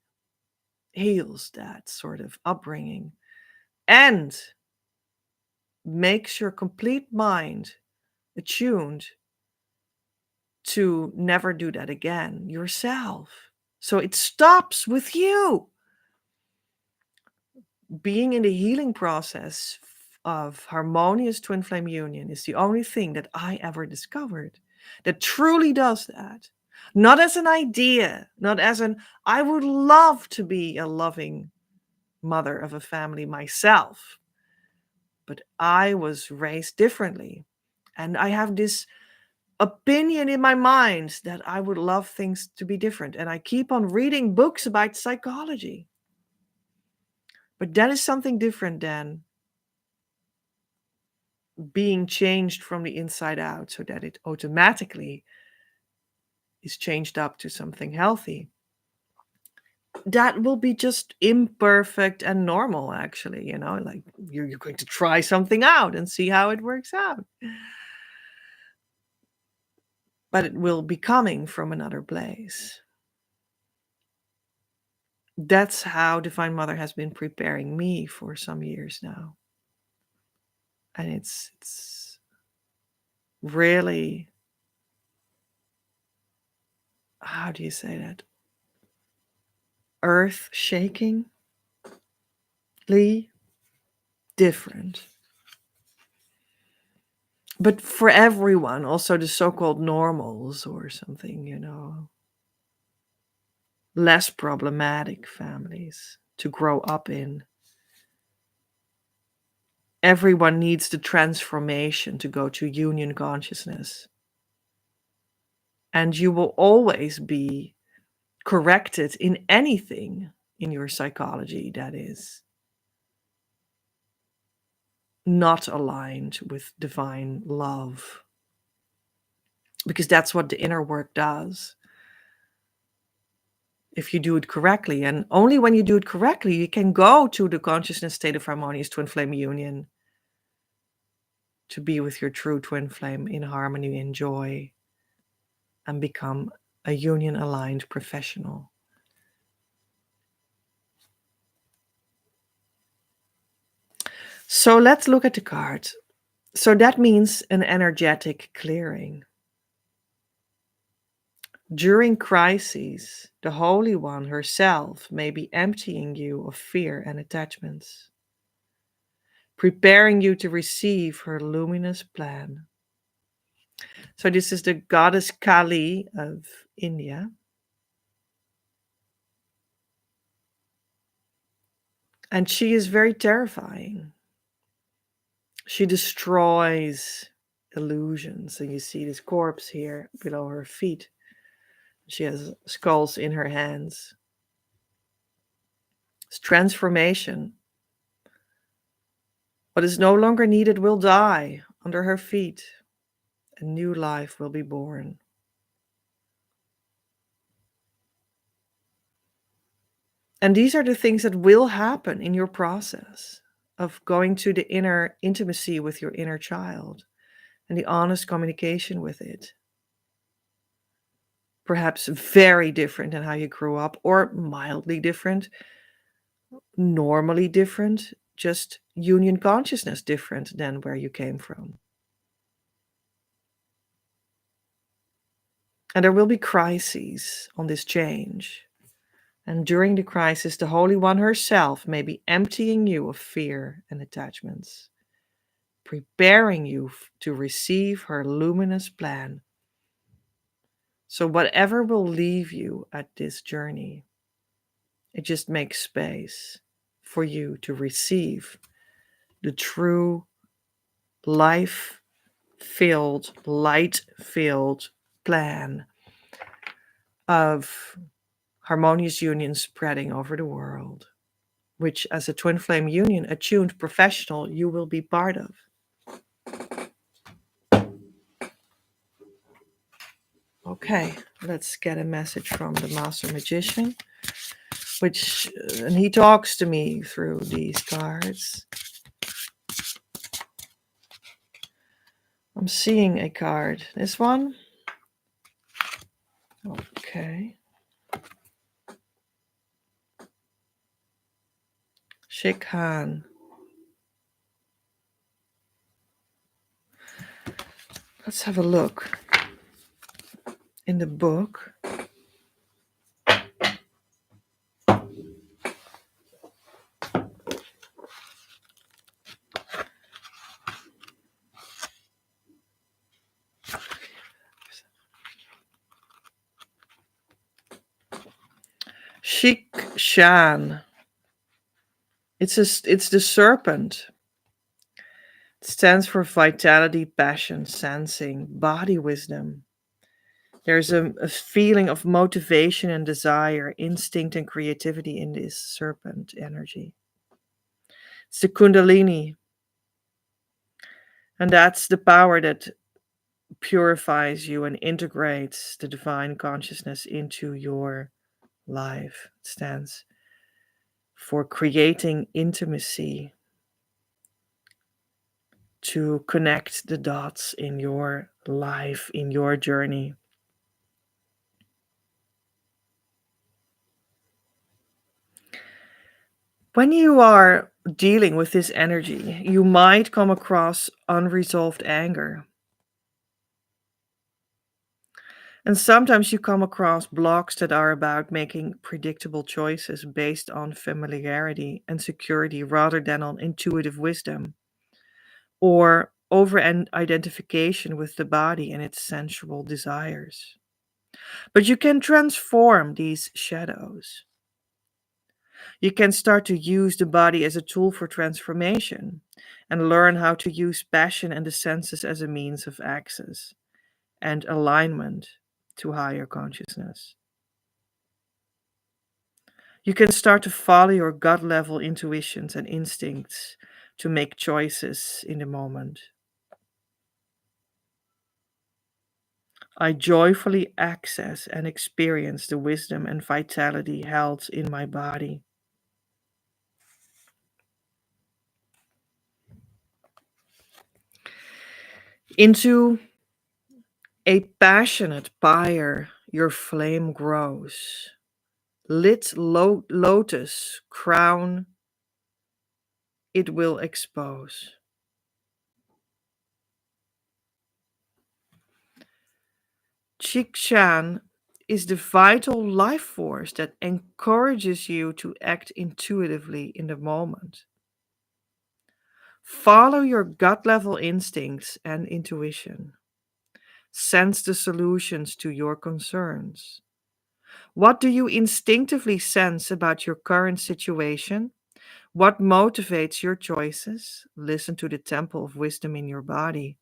heals that sort of upbringing and makes your complete mind attuned to never do that again yourself. So it stops with you. Being in the healing process of harmonious twin flame union is the only thing that I ever discovered that truly does that. Not as an idea, not as an, I would love to be a loving mother of a family myself, but I was raised differently. And I have this opinion in my mind that I would love things to be different. And I keep on reading books about psychology. But that is something different than being changed from the inside out so that it automatically is changed up to something healthy. That will be just imperfect and normal, actually, like you're going to try something out and see how it works out. But it will be coming from another place. That's how Divine Mother has been preparing me for some years now. And it's really, how do you say that? Earth shakingly different. But for everyone, also the so-called normals or something, less problematic families to grow up in. Everyone needs the transformation to go to union consciousness. And you will always be corrected in anything in your psychology that is not aligned with divine love. Because that's what the inner work does. If you do it correctly, and only when you do it correctly, you can go to the consciousness state of harmonious twin flame union to be with your true twin flame in harmony and joy and become a union aligned professional. So let's look at the card. So that means an energetic clearing. During crises, the Holy One herself may be emptying you of fear and attachments, preparing you to receive her luminous plan. So this is the goddess Kali of India. And she is very terrifying. She destroys illusions. And you see this corpse here below her feet. She has skulls in her hands. It's transformation. What is no longer needed will die under her feet. A new life will be born. And these are the things that will happen in your process of going to the inner intimacy with your inner child and the honest communication with it. Perhaps very different than how you grew up, or mildly different, normally different, just union consciousness different than where you came from. And there will be crises on this change. And during the crisis, the Holy One herself may be emptying you of fear and attachments, preparing you to receive her luminous plan. So, whatever will leave you at this journey, it just makes space for you to receive the true life filled, light filled plan of harmonious union spreading over the world, which, as a twin flame union attuned professional, you will be part of. Okay, let's get a message from the Master Magician, and he talks to me through these cards. I'm seeing a card. This one? Okay. Shikhan. Let's have a look in the book. Shikshan. It's the serpent. It stands for vitality, passion, sensing, body wisdom. There's a feeling of motivation and desire, instinct and creativity in this serpent energy. It's the Kundalini. And that's the power that purifies you and integrates the divine consciousness into your life. It stands for creating intimacy, to connect the dots in your life, in your journey. When you are dealing with this energy, you might come across unresolved anger. And sometimes you come across blocks that are about making predictable choices based on familiarity and security rather than on intuitive wisdom, or over identification with the body and its sensual desires. But you can transform these shadows. You can start to use the body as a tool for transformation and learn how to use passion and the senses as a means of access and alignment to higher consciousness. You can start to follow your gut level intuitions and instincts to make choices in the moment. I joyfully access and experience the wisdom and vitality held in my body. Into a passionate fire, your flame grows. Lit lotus crown, it will expose. Chikshan is the vital life force that encourages you to act intuitively in the moment. Follow your gut level instincts and intuition. Sense the solutions to your concerns. What do you instinctively sense about your current situation? What motivates your choices? Listen to the temple of wisdom in your body.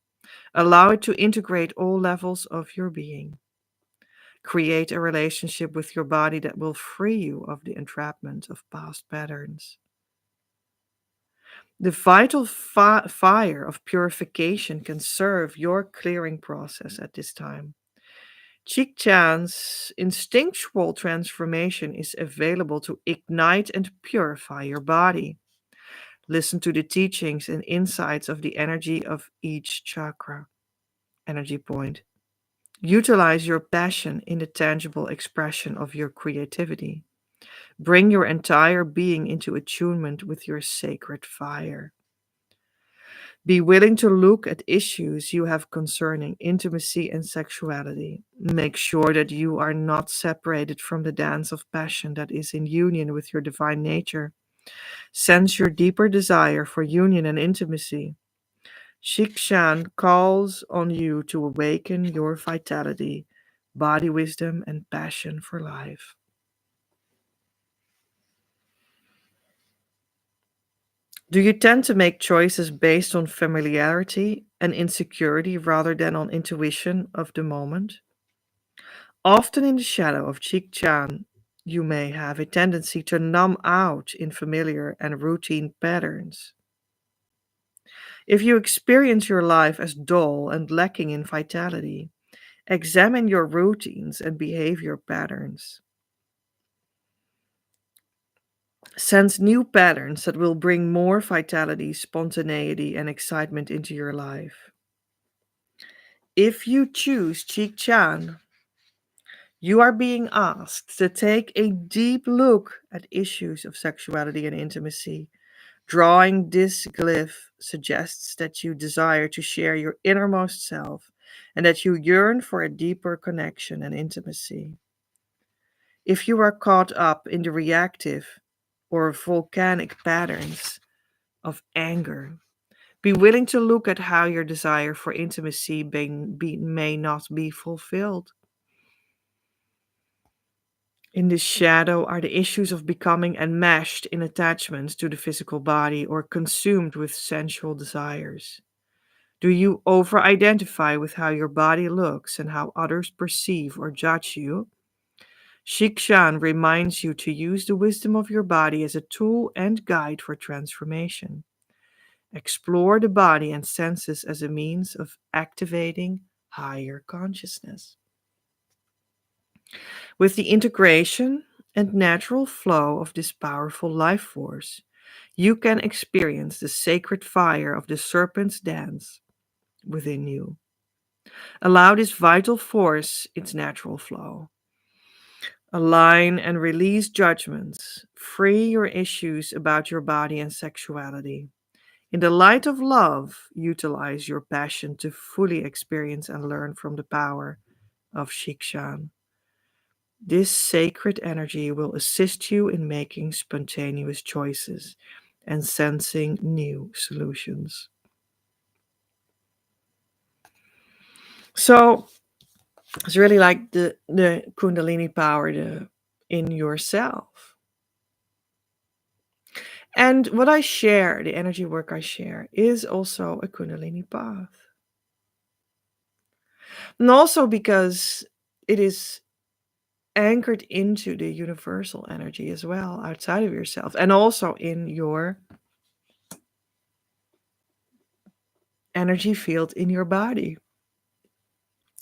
Allow it to integrate all levels of your being. Create a relationship with your body that will free you of the entrapment of past patterns. The vital fire of purification can serve your clearing process at this time. Cheek Chan's instinctual transformation is available to ignite and purify your body. Listen to the teachings and insights of the energy of each chakra, energy point. Utilize your passion in the tangible expression of your creativity. Bring your entire being into attunement with your sacred fire. Be willing to look at issues you have concerning intimacy and sexuality. Make sure that you are not separated from the dance of passion that is in union with your divine nature. Sense your deeper desire for union and intimacy. Shikshan calls on you to awaken your vitality, body wisdom, and passion for life. Do you tend to make choices based on familiarity and insecurity rather than on intuition of the moment? Often in the shadow of Chikchan, you may have a tendency to numb out in familiar and routine patterns. If you experience your life as dull and lacking in vitality, examine your routines and behavior patterns. Sense new patterns that will bring more vitality, spontaneity, and excitement into your life. If you choose Chikchan, you are being asked to take a deep look at issues of sexuality and intimacy. Drawing this glyph suggests that you desire to share your innermost self and that you yearn for a deeper connection and intimacy. If you are caught up in the reactive or volcanic patterns of anger, be willing to look at how your desire for intimacy may not be fulfilled. In the shadow are the issues of becoming enmeshed in attachments to the physical body or consumed with sensual desires. Do you over identify with how your body looks and how others perceive or judge you? Shikshan reminds you to use the wisdom of your body as a tool and guide for transformation. Explore the body and senses as a means of activating higher consciousness. With the integration and natural flow of this powerful life force, you can experience the sacred fire of the serpent's dance within you. Allow this vital force its natural flow. Align and release judgments. Free your issues about your body and sexuality. In the light of love, utilize your passion to fully experience and learn from the power of Shikshan. This sacred energy will assist you in making spontaneous choices and sensing new solutions. So it's really like the Kundalini power in yourself. And what I share, the energy work I share, is also a Kundalini path. And also because it is anchored into the universal energy as well, outside of yourself, and also in your energy field in your body.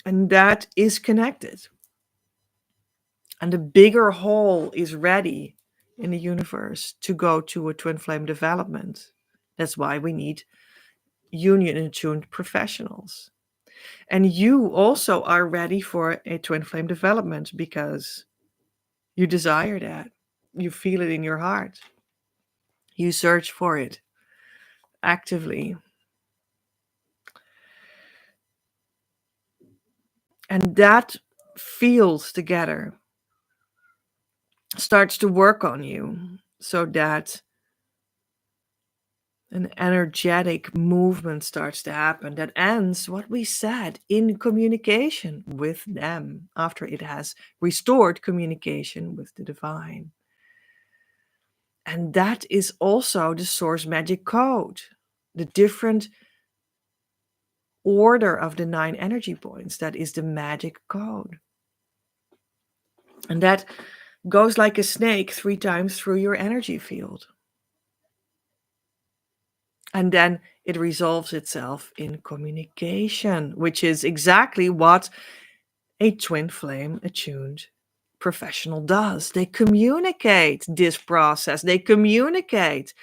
And that is connected. And the bigger whole is ready in the universe to go to a twin flame development. That's why we need union attuned professionals. And you also are ready for a twin flame development because you desire that. You feel it in your heart. You search for it actively. And that feels together starts to work on you so that an energetic movement starts to happen that ends what we said in communication with them after it has restored communication with the divine. And that is also the source magic code, the different order of the 9 energy points. That is the magic code. And that goes like a snake 3 times through your energy field. And then it resolves itself in communication, which is exactly what a twin flame attuned professional does. They communicate this process, they communicate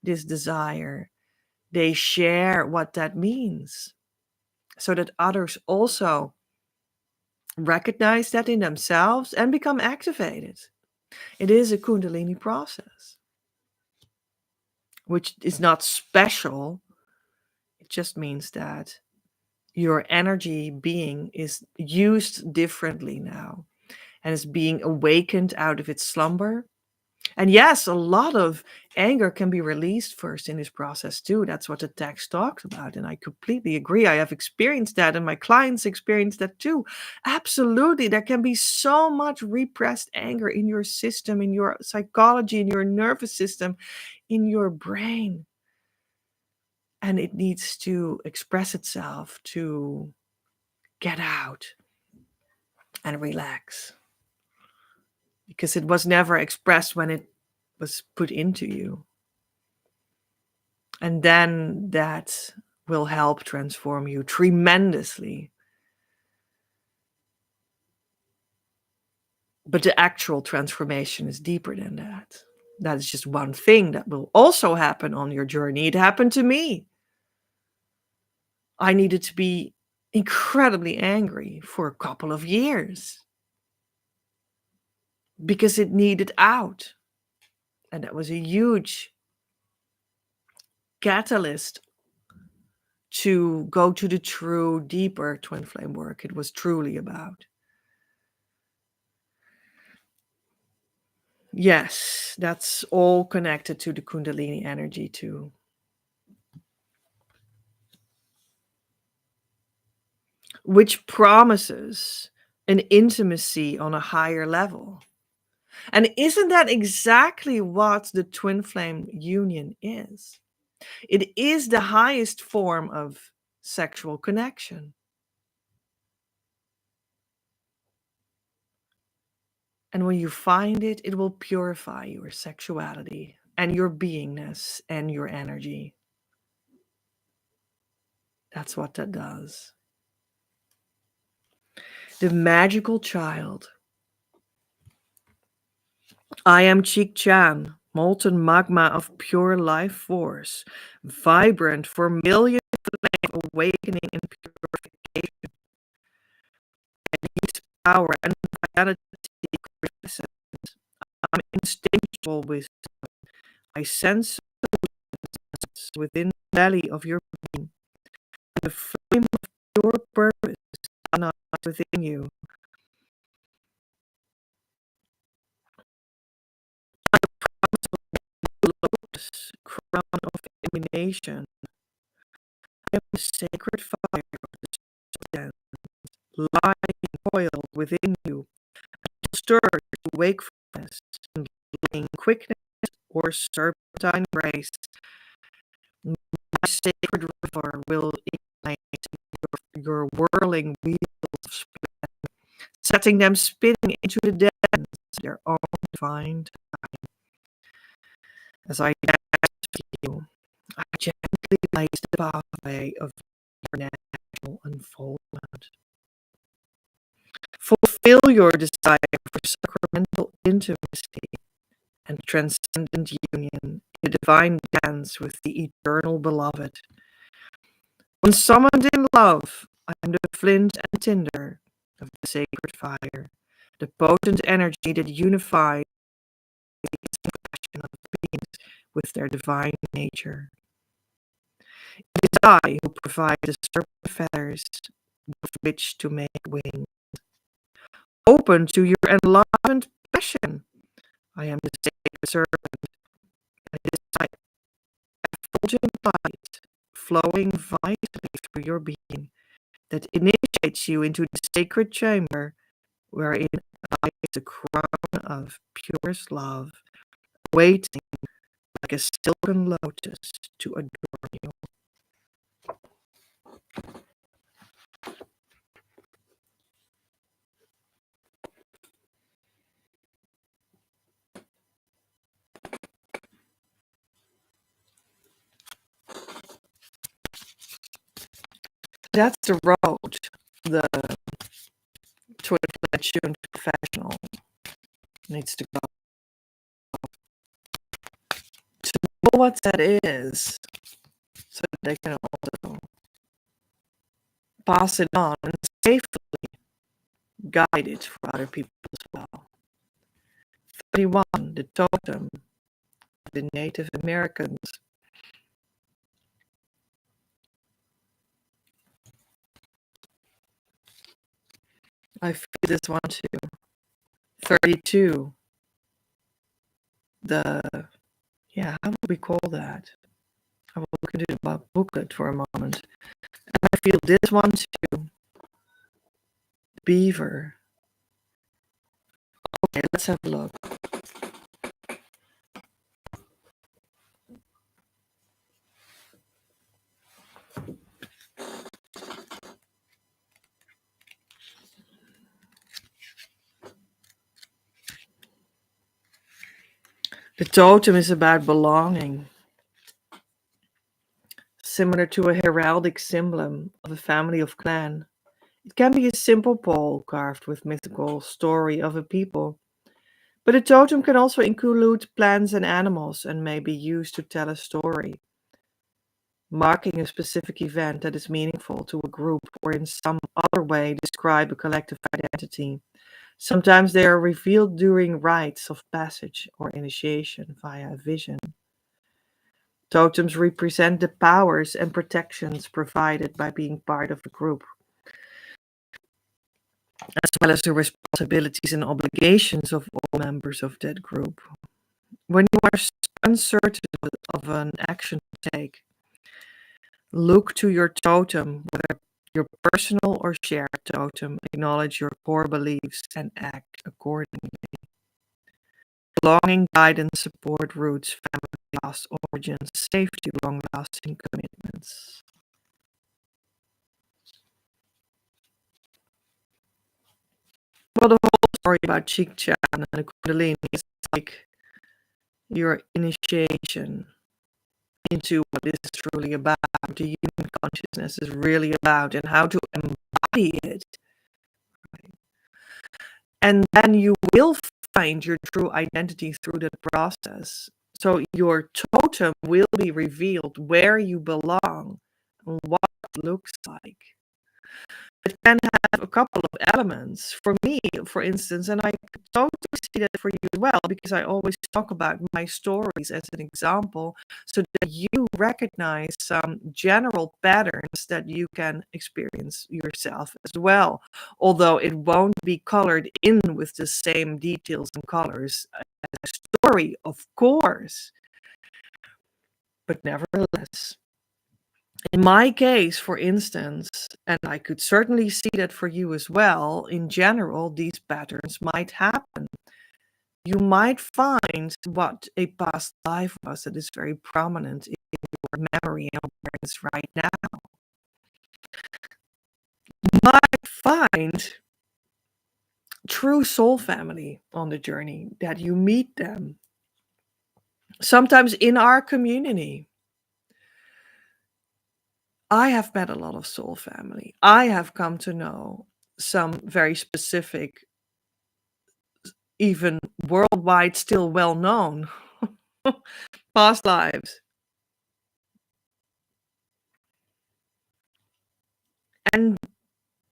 this desire, they share what that means so that others also recognize that in themselves and become activated. It is a Kundalini process, which is not special. It just means that your energy being is used differently now and is being awakened out of its slumber. And yes, a lot of anger can be released first in this process too. That's what the text talks about. And I completely agree. I have experienced that, and my clients experience that too. Absolutely. There can be so much repressed anger in your system, in your psychology, in your nervous system, in your brain. And it needs to express itself to get out and relax, because it was never expressed when it was put into you. And then that will help transform you tremendously. But the actual transformation is deeper than that. That is just one thing that will also happen on your journey. It happened to me. I needed to be incredibly angry for a couple of years because it needed out. And that was a huge catalyst to go to the true, deeper twin flame work it was truly about. Yes, that's all connected to the Kundalini energy too. Which promises an intimacy on a higher level. And isn't that exactly what the twin flame union is? It is the highest form of sexual connection. And when you find it, it will purify your sexuality and your beingness and your energy. That's what that does. The magical child. I am Cheek Chan, molten magma of pure life force, vibrant for millions of awakening and purification. Its power and vitality present. I'm instinctual wisdom. I sense within the belly of your being, and the flame of your purpose is within you. Lotus, crown of illumination. I am the sacred fire of the sun, lying coiled within you, stir to wakefulness and laying quickness or serpentine grace. My sacred river will ignite your whirling wheels of splendor, setting them spinning into the depths of their own divine time. As I dance with you, I gently light the pathway of your natural unfoldment. Fulfill your desire for sacramental intimacy and transcendent union, a divine dance with the eternal beloved. When summoned in love, I am the flint and tinder of the sacred fire, the potent energy that unifies the expression of beings with their divine nature. It is I who provide the serpent feathers with which to make wings. Open to your enlivened passion. I am the sacred serpent, and it is my effulgent light flowing vitally through your being that initiates you into the sacred chamber wherein lies the crown of purest love, waiting like a silken lotus to adorn you. That's the road the twin flame tuned professional needs to go to know what that is, so that they can also pass it on and safely guide it for other people as well. 31, the totem of the Native Americans. I feel this one too. 32, the, how would we call that? I will look into the booklet for a moment. And I feel this one too. Beaver. Okay, let's have a look. The totem is about belonging, similar to a heraldic symbol of a family of clan. It can be a simple pole carved with mythical story of a people, but a totem can also include plants and animals and may be used to tell a story, marking a specific event that is meaningful to a group or in some other way describe a collective identity. Sometimes they are revealed during rites of passage or initiation via a vision. Totems represent the powers and protections provided by being part of the group, as well as the responsibilities and obligations of all members of that group. When you are uncertain of an action to take, look to your totem, whether your personal or shared totem, acknowledge your core beliefs and act accordingly. Belonging, guidance, support, roots, family, past origins, safety, long-lasting commitments. Well, the whole story about Chikchan and the Kundalini is like your initiation into what this is truly about, what the human consciousness is really about, and how to embody it. Right? And then you will find your true identity through that process. So your totem will be revealed where you belong and what it looks like. It can have a couple of elements. For me, for instance, and I could totally see that for you as well, because I always talk about my stories as an example, so that you recognize some general patterns that you can experience yourself as well. Although it won't be colored in with the same details and colors as a story, of course, but nevertheless. In my case, for instance, and I could certainly see that for you as well, in general, these patterns might happen. You might find what a past life was that is very prominent in your memory and awareness right now. You might find true soul family on the journey, that you meet them. Sometimes in our community, I have met a lot of soul family. I have come to know some very specific, even worldwide, still well known past lives. And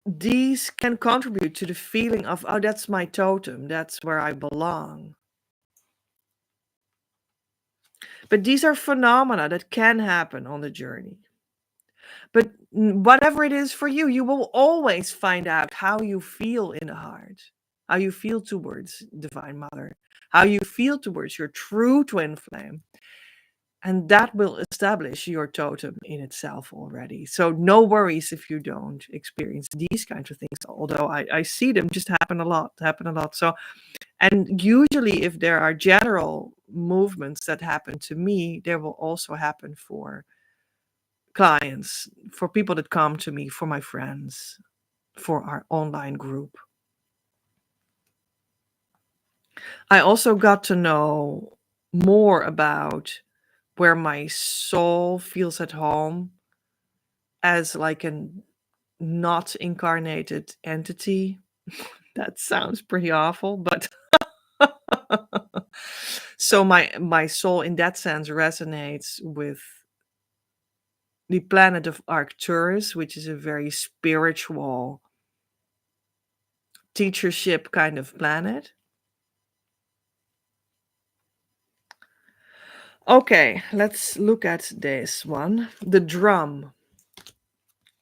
these can contribute to the feeling of, oh, that's my totem, that's where I belong. But these are phenomena that can happen on the journey. But whatever it is for you, you will always find out how you feel in the heart, how you feel towards Divine Mother, how you feel towards your true twin flame. And that will establish your totem in itself already. So no worries if you don't experience these kinds of things, although I see them just happen a lot. So, and usually if there are general movements that happen to me, there will also happen for clients, for people that come to me, for my friends, for our online group. I also got to know more about where my soul feels at home as like an not incarnated entity. That sounds pretty awful, but so my soul in that sense resonates with the planet of Arcturus, which is a very spiritual teachership kind of planet. Okay, let's look at this one. The drum.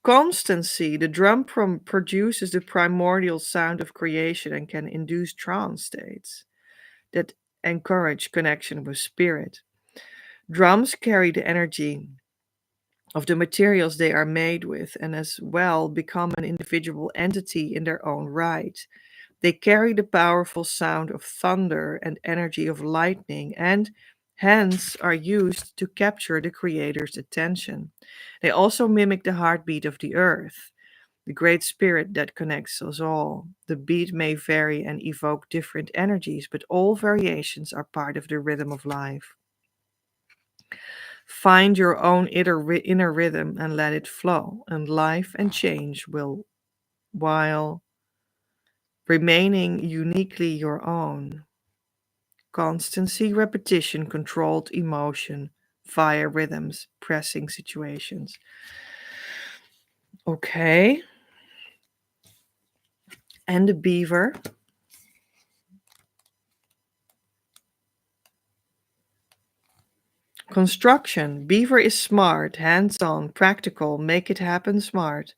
Constancy. The drum produces the primordial sound of creation and can induce trance states that encourage connection with spirit. Drums carry the energy of the materials they are made with and as well become an individual entity in their own right. They carry the powerful sound of thunder and energy of lightning and hence are used to capture the creator's attention. They also mimic the heartbeat of the earth, the great spirit that connects us all. The beat may vary and evoke different energies, but all variations are part of the rhythm of life. Find your own inner rhythm and let it flow, and life and change will, while remaining uniquely your own. Constancy, repetition, controlled emotion via rhythms, pressing situations. Okay. And the beaver. Construction. Beaver is smart, hands on, practical, make it happen smart.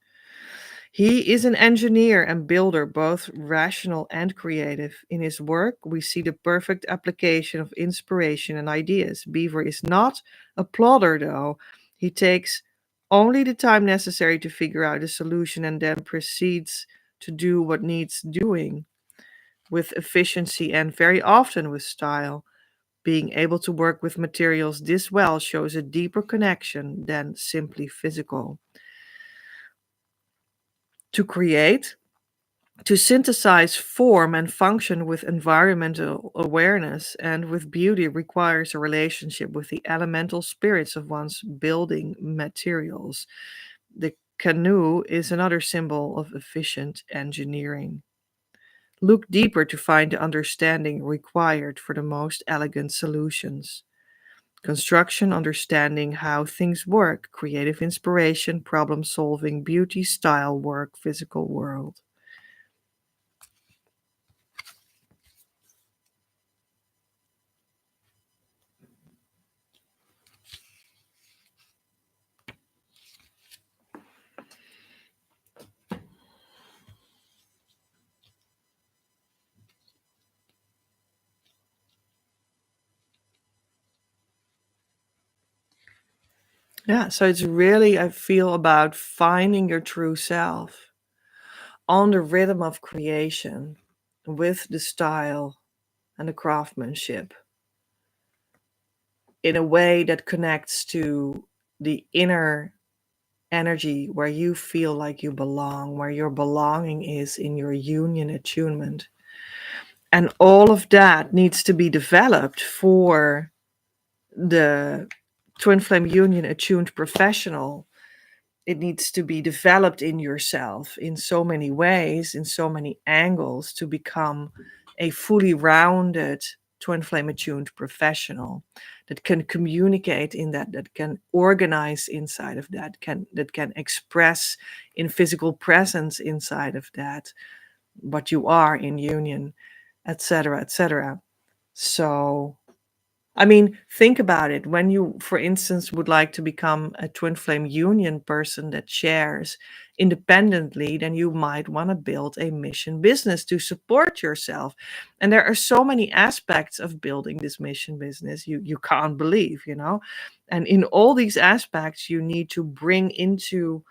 He is an engineer and builder, both rational and creative. In his work, we see the perfect application of inspiration and ideas. Beaver is not a plodder, though. He takes only the time necessary to figure out a solution and then proceeds to do what needs doing with efficiency and very often with style. Being able to work with materials this well shows a deeper connection than simply physical. To create, to synthesize form and function with environmental awareness and with beauty requires a relationship with the elemental spirits of one's building materials. The canoe is another symbol of efficient engineering. Look deeper to find the understanding required for the most elegant solutions. Construction, understanding how things work, creative inspiration, problem solving, beauty, style, work, physical world. Yeah, so it's really, I feel, about finding your true self on the rhythm of creation with the style and the craftsmanship in a way that connects to the inner energy where you feel like you belong, where your belonging is in your union attunement. And all of that needs to be developed for the twin flame union attuned professional. It needs to be developed in yourself in so many ways, in so many angles to become a fully rounded twin flame attuned professional that can communicate in that can organize inside of that can express in physical presence inside of that what you are in union, etc., etc. So I mean, think about it. When you, for instance, would like to become a twin flame union person that shares independently, then you might want to build a mission business to support yourself. And there are so many aspects of building this mission business you can't believe, you know? And in all these aspects, you need to bring into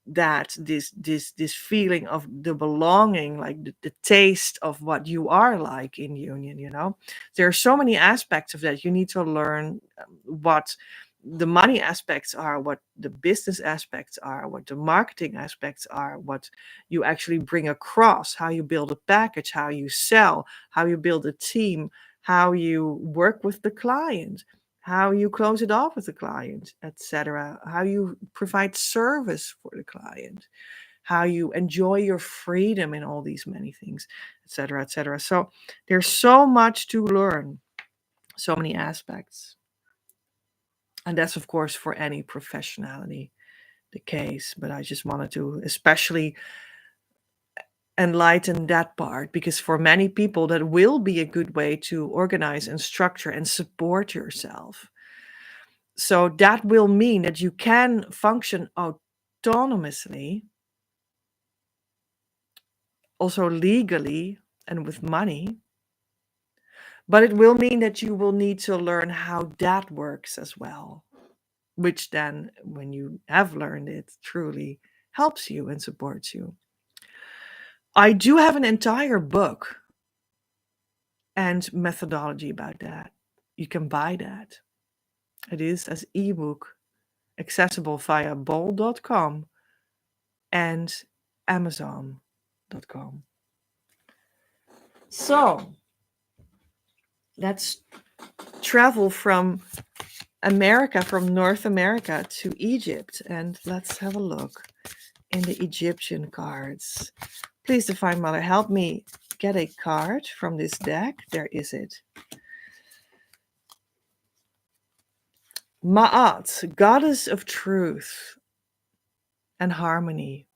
that this feeling of the belonging, like the taste of what you are like in union, you know. There are so many aspects of that. You need to learn what the money aspects are, what the business aspects are, what the marketing aspects are, what you actually bring across, how you build a package, how you sell, how you build a team, how you work with the client. how you close it off with the client, etc., how you provide service for the client, how you enjoy your freedom in all these many things, etc., etc. So there's so much to learn, so many aspects. And that's, of course, for any professionality the case. But I just wanted to especially enlighten that part because for many people, that will be a good way to organize and structure and support yourself. So that will mean that you can function autonomously, also legally and with money. But it will mean that you will need to learn how that works as well, which then, when you have learned it, truly helps you and supports you. I do have an entire book and methodology about that. You can buy that. It is as ebook accessible via bol.com and amazon.com. So let's travel from America, from North America to Egypt, and let's have a look in the Egyptian cards. Please, Divine Mother, help me get a card from this deck. There is it. Ma'at, goddess of truth and harmony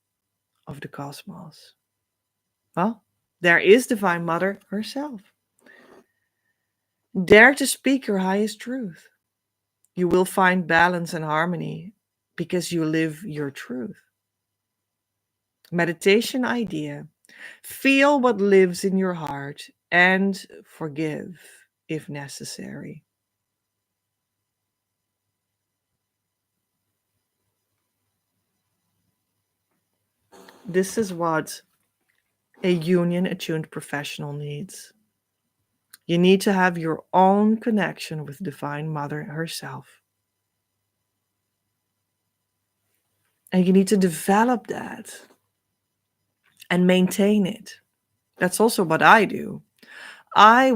of the cosmos. Well, there is Divine Mother herself. Dare to speak your highest truth. You will find balance and harmony because you live your truth. Meditation idea. Feel what lives in your heart and forgive if necessary. This is what a union attuned professional needs. You need to have your own connection with Divine Mother herself. And you need to develop that and maintain it. That's also what I do. I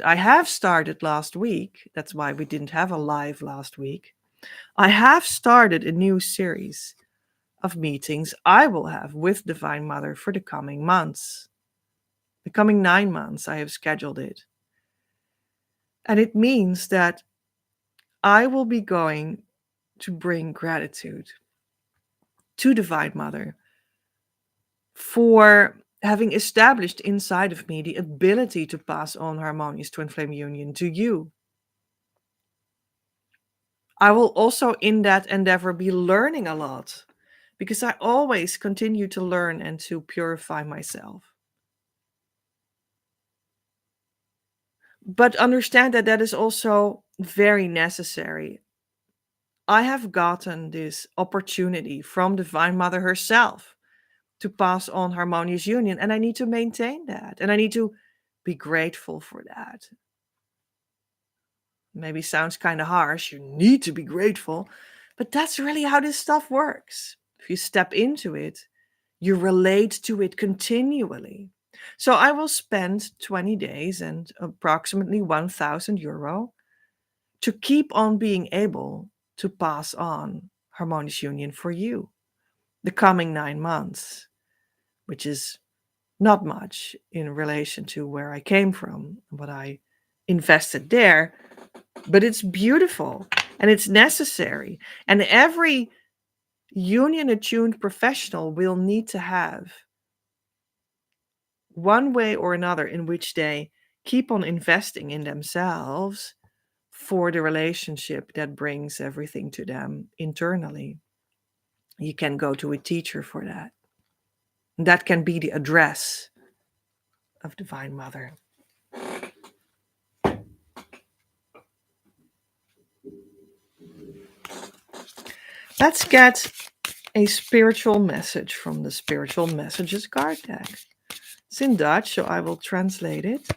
have started last week. That's why we didn't have a live last week. I have started a new series of meetings I will have with Divine Mother for the coming months. The coming 9 months, I have scheduled it. And it means that I will be going to bring gratitude to Divine Mother for having established inside of me the ability to pass on harmonious twin flame union to you. I will also, in that endeavor, be learning a lot because I always continue to learn and to purify myself. But understand that that is also very necessary. I have gotten this opportunity from Divine Mother herself to pass on harmonious union, and I need to maintain that, and I need to be grateful for that. Maybe sounds kind of harsh. You need to be grateful, but that's really how this stuff works. If you step into it, you relate to it continually. So I will spend 20 days and approximately €1,000 to keep on being able to pass on harmonious union for you the coming 9 months, which is not much in relation to where I came from, what I invested there, but it's beautiful and it's necessary. And every union attuned professional will need to have one way or another in which they keep on investing in themselves for the relationship that brings everything to them internally. You can go to a teacher for that. That can be the address of Divine Mother. Let's get a spiritual message from the Spiritual Messages card deck. It's in Dutch, so I will translate it.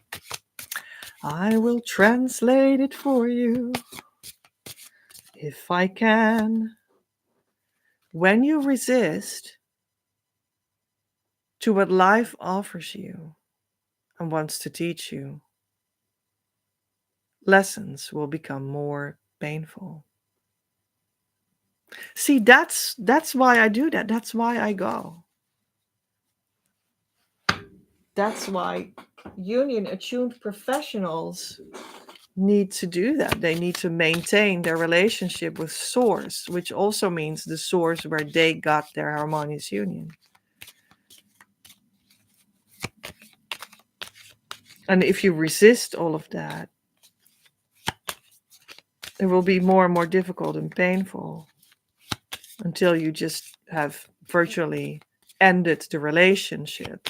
I will translate it for you if I can. When you resist to what life offers you and wants to teach you, lessons will become more painful. See, that's why I do that. That's why I go. That's why union attuned professionals need to do that. They need to maintain their relationship with source, which also means the source where they got their harmonious union. And if you resist all of that, it will be more and more difficult and painful until you just have virtually ended the relationship.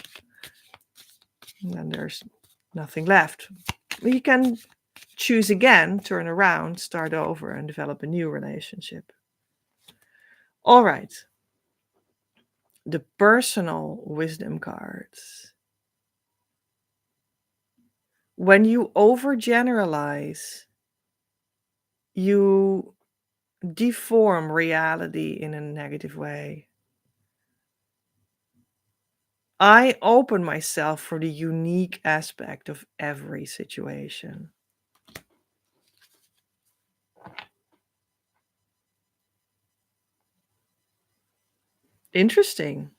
And then there's nothing left. You can choose again, turn around, start over, and develop a new relationship. All right. The personal wisdom cards. When you overgeneralize, you deform reality in a negative way. I open myself for the unique aspect of every situation. Interesting.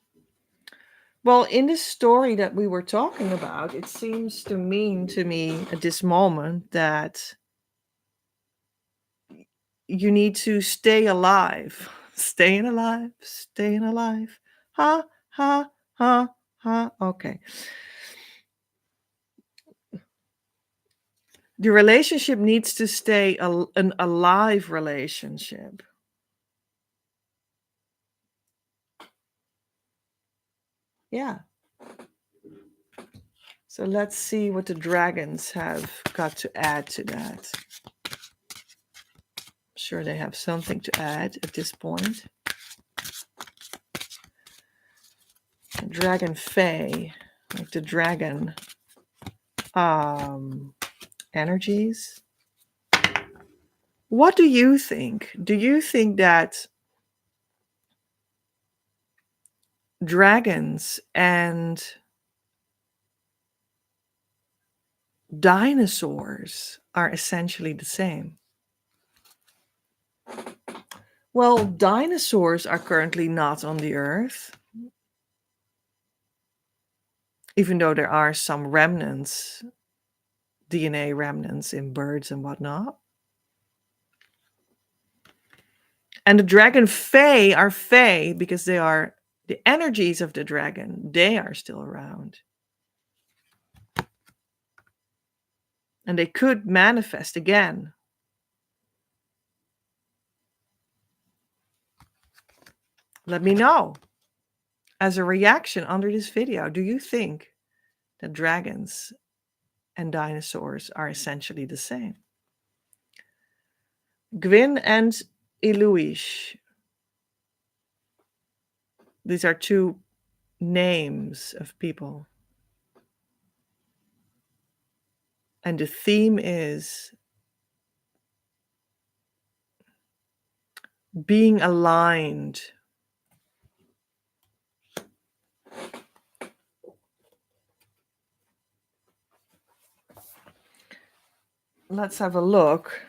Well, in this story that we were talking about, it seems to mean to me at this moment that you need to stay alive. Staying alive, staying alive. Ha, ha, ha, ha. Okay. The relationship needs to stay an alive relationship. Yeah. So let's see what the dragons have got to add to that. I'm sure they have something to add at this point. Dragon Fae, like the dragon energies. What do you think? Do you think that dragons and dinosaurs are essentially the same? Well, dinosaurs are currently not on the earth, even though there are some remnants, DNA remnants in birds and whatnot. And the dragon fae are fae because they are the energies of the dragon. They are still around. And they could manifest again. Let me know. As a reaction under this video, do you think that dragons and dinosaurs are essentially the same? Gwyn and Eluish. These are two names of people. And the theme is being aligned. Let's have a look.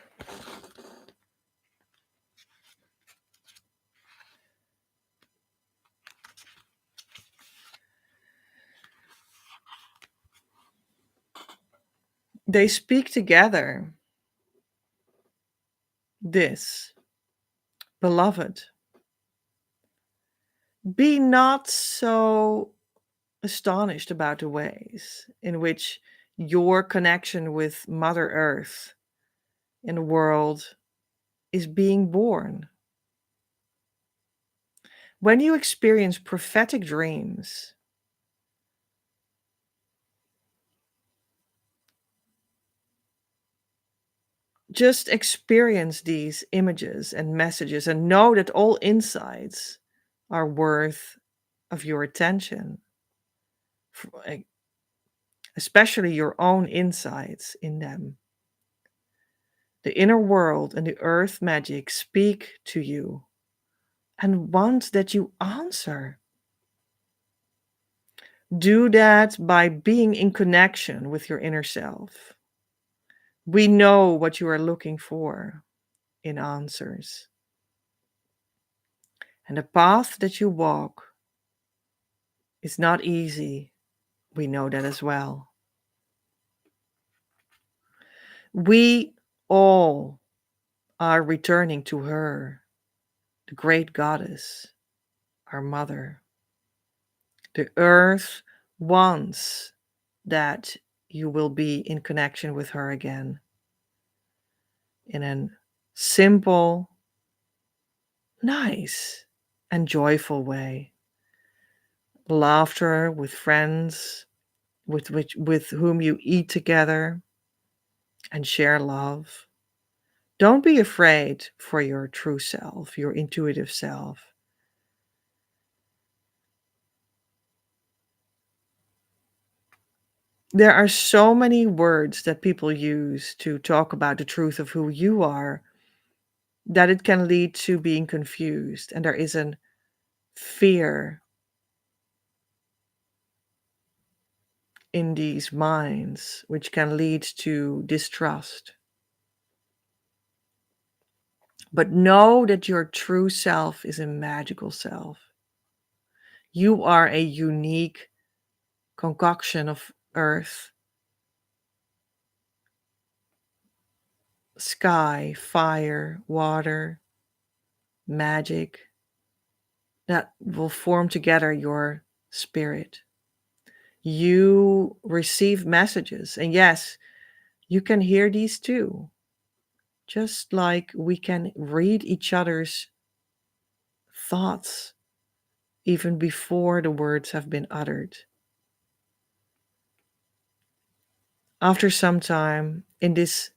They speak together. This, beloved, be not so astonished about the ways in which your connection with Mother Earth in the world is being born. When you experience prophetic dreams, just experience these images and messages and know that all insights are worth of your attention, especially your own insights in them. The inner world and the earth magic speak to you and want that you answer. Do that by being in connection with your inner self, We know what you are looking for in answers. And the path that you walk is not easy. We know that as well. We all are returning to her, the great goddess, our mother. The earth wants that you will be in connection with her again in a simple, nice, and joyful way. Laughter with friends with whom you eat together and share love. Don't be afraid for your true self, your intuitive self. There are so many words that people use to talk about the truth of who you are that it can lead to being confused. And there is a fear in these minds which can lead to distrust. But know that your true self is a magical self. You are a unique concoction of earth, sky, fire, water, magic that will form together your spirit. You receive messages, and yes, you can hear these too, just like we can read each other's thoughts even before the words have been uttered. After some time in this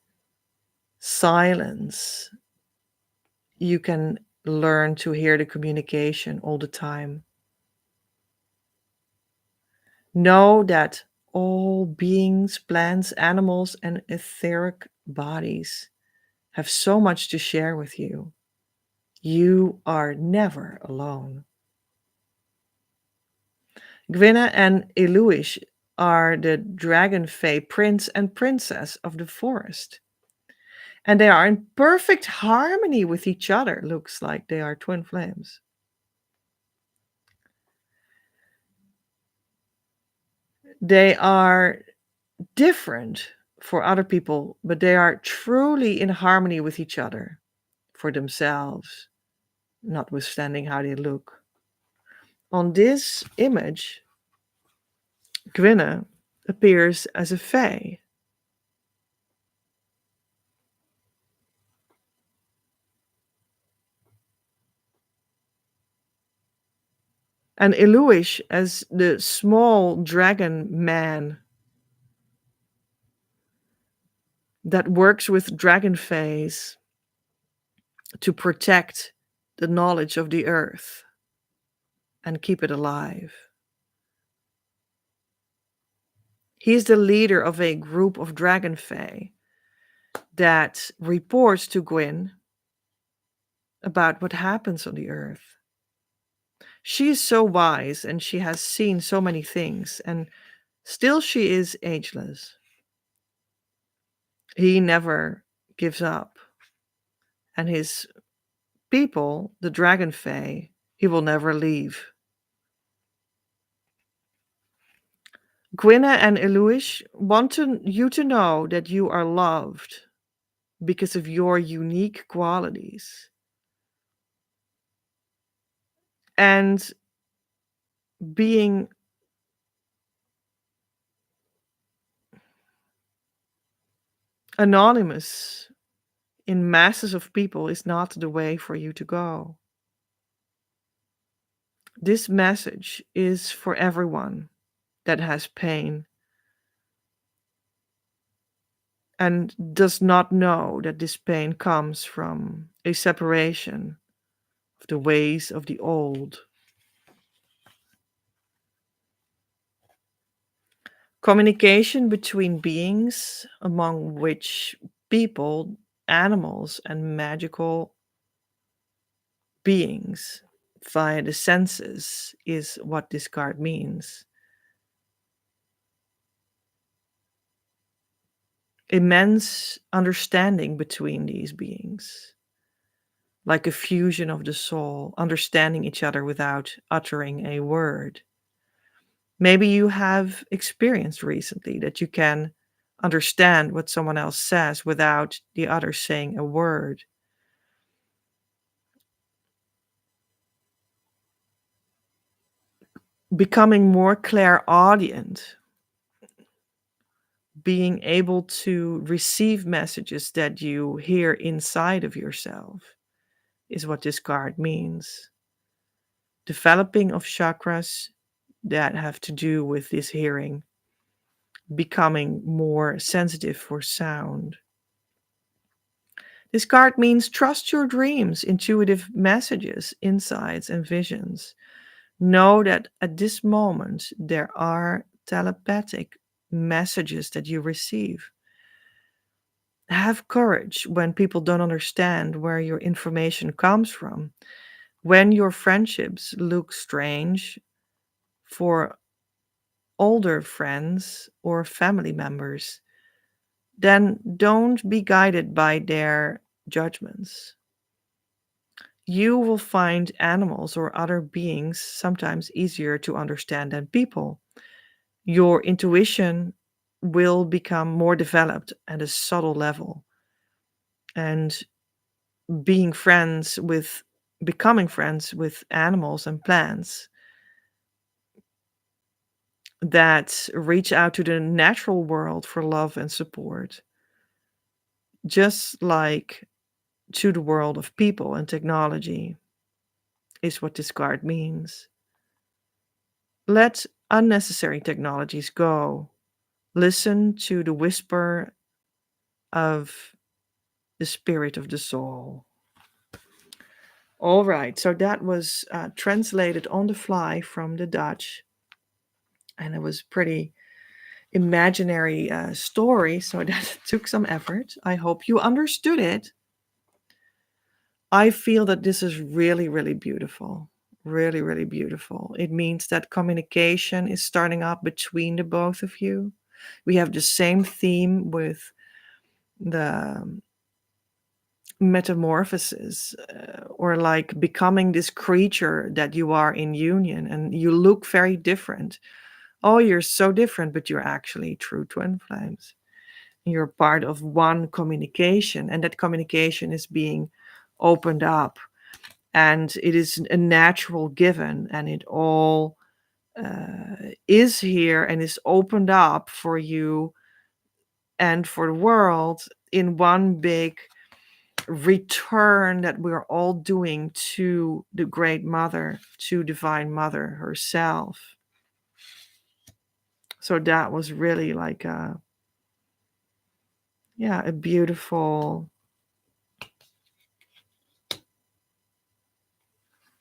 silence, you can learn to hear the communication all the time. Know that all beings, plants, animals, and etheric bodies have so much to share with you. You are never alone. Gwynna and Eluish are the dragon fae prince and princess of the forest. And they are in perfect harmony with each other. Looks like they are twin flames. They are different for other people, but they are truly in harmony with each other for themselves, notwithstanding how they look. On this image, Gwynna appears as a fae. And Eluish as the small dragon man that works with dragon fays to protect the knowledge of the earth and keep it alive. He's the leader of a group of dragon fae that reports to Gwyn about what happens on the earth. She is so wise and she has seen so many things, and still she is ageless. He never gives up, and his people, the dragon fae, he will never leave. Gwynna and Eluish want you to know that you are loved because of your unique qualities. And being anonymous in masses of people is not the way for you to go. This message is for everyone that has pain and does not know that this pain comes from a separation of the ways of the old. Communication between beings, among which people, animals, and magical beings via the senses, is what this card means. immense understanding between these beings, like a fusion of the soul, understanding each other without uttering a word. Maybe you have experienced recently that you can understand what someone else says without the other saying a word. Becoming more clairaudient, being able to receive messages that you hear inside of yourself is what this card means. Developing of chakras that have to do with this hearing, becoming more sensitive for sound. This card means trust your dreams, intuitive messages, insights, and visions. Know that at this moment there are telepathic messages that you receive. Have courage when people don't understand where your information comes from. When your friendships look strange for older friends or family members, then don't be guided by their judgments. You will find animals or other beings sometimes easier to understand than people. Your intuition will become more developed at a subtle level. And being friends with, becoming friends with animals and plants that reach out to the natural world for love and support, just like to the world of people and technology, is what this card means. Let unnecessary technologies go. Listen to the whisper of the spirit of the soul. All right, so that was translated on the fly from the Dutch, and it was pretty imaginary story, so that took some effort. I hope you understood it. I feel that this is really, really beautiful. Really, really beautiful. It means that communication is starting up between the both of you. We have the same theme with the metamorphosis, or like becoming this creature that you are in union, and you look very different. Oh, you're so different, but you're actually true twin flames. You're part of one communication, and that communication is being opened up, and it is a natural given, and it all is here and is opened up for you and for the world in one big return that we're all doing to the great mother, to divine mother herself. So that was really like a beautiful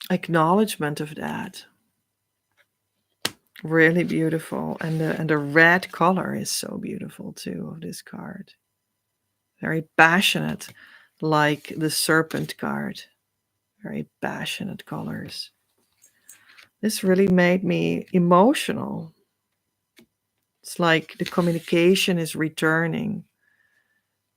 acknowledgement of that. Really beautiful. And the red color is so beautiful too of this card. Very passionate, like the serpent card. Very passionate colors. This really made me emotional. It's like the communication is returning,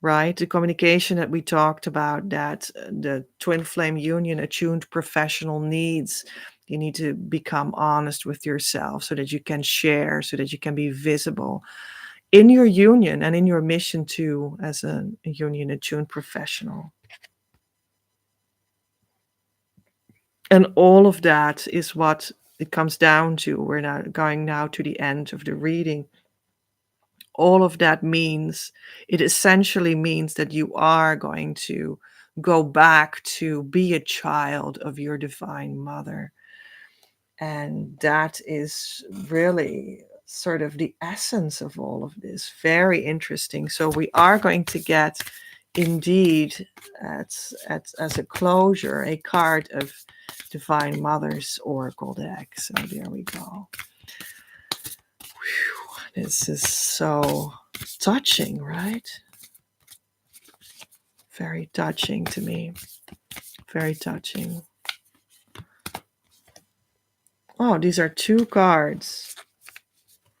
right? The communication that we talked about, that the twin flame union attuned professional needs. You need to become honest with yourself so that you can share, so that you can be visible in your union and in your mission too, as a union attuned professional. And all of that is what it comes down to. We're now going now to the end of the reading. All of that means, it essentially means that you are going to go back to be a child of your divine mother. And that is really sort of the essence of all of this. Very interesting. So we are going to get, indeed, as a closure, a card of Divine Mother's Oracle deck. So there we go. Whew, this is so touching, right? Very touching to me. Very touching. Oh, these are two cards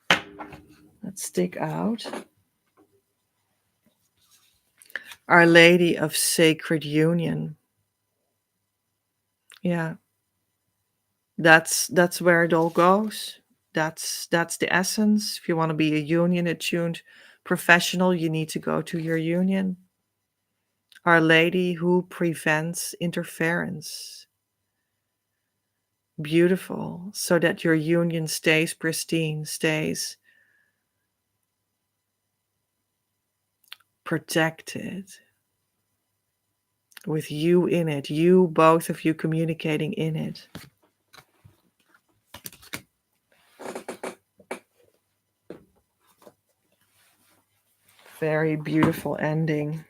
that stick out. Our Lady of Sacred Union. Yeah, that's where it all goes. That's the essence. If you want to be a union attuned professional, you need to go to your union. Our Lady who prevents interference. Beautiful, so that your union stays pristine, stays protected with you in it, you, both of you communicating in it. Very beautiful ending.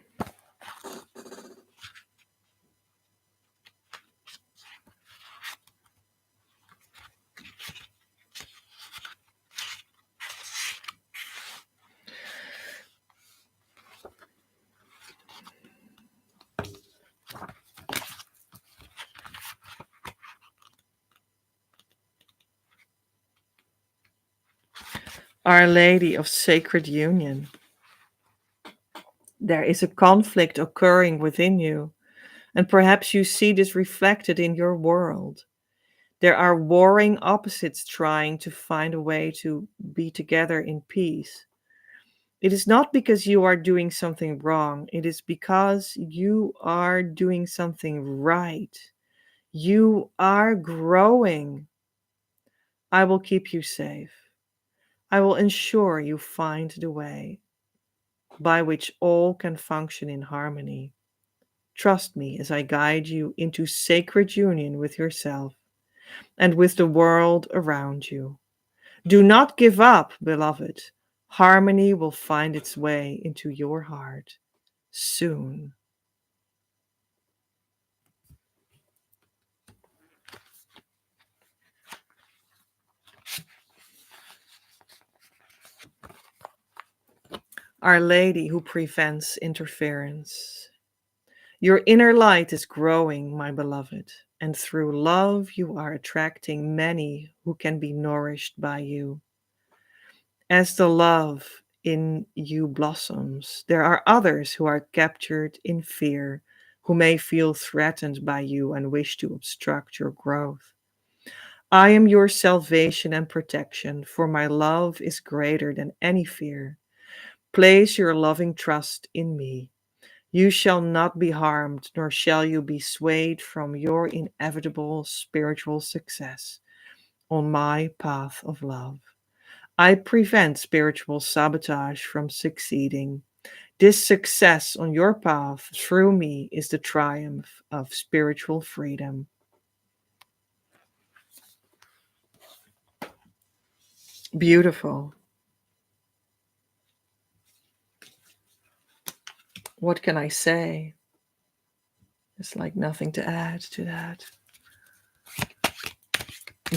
Our Lady of Sacred Union. There is a conflict occurring within you, and perhaps you see this reflected in your world. There are warring opposites trying to find a way to be together in peace. It is not because you are doing something wrong, it is because you are doing something right. You are growing. I will keep you safe. I will ensure you find the way by which all can function in harmony. Trust me as I guide you into sacred union with yourself and with the world around you. Do not give up, beloved. Harmony will find its way into your heart soon. Our Lady who prevents interference. Your inner light is growing, my beloved, and through love you are attracting many who can be nourished by you. As the love in you blossoms, there are others who are captured in fear, who may feel threatened by you and wish to obstruct your growth. I am your salvation and protection, for my love is greater than any fear. Place your loving trust in me. You shall not be harmed, nor shall you be swayed from your inevitable spiritual success on my path of love. I prevent spiritual sabotage from succeeding. This success on your path through me is the triumph of spiritual freedom. Beautiful. What can I say? It's like nothing to add to that.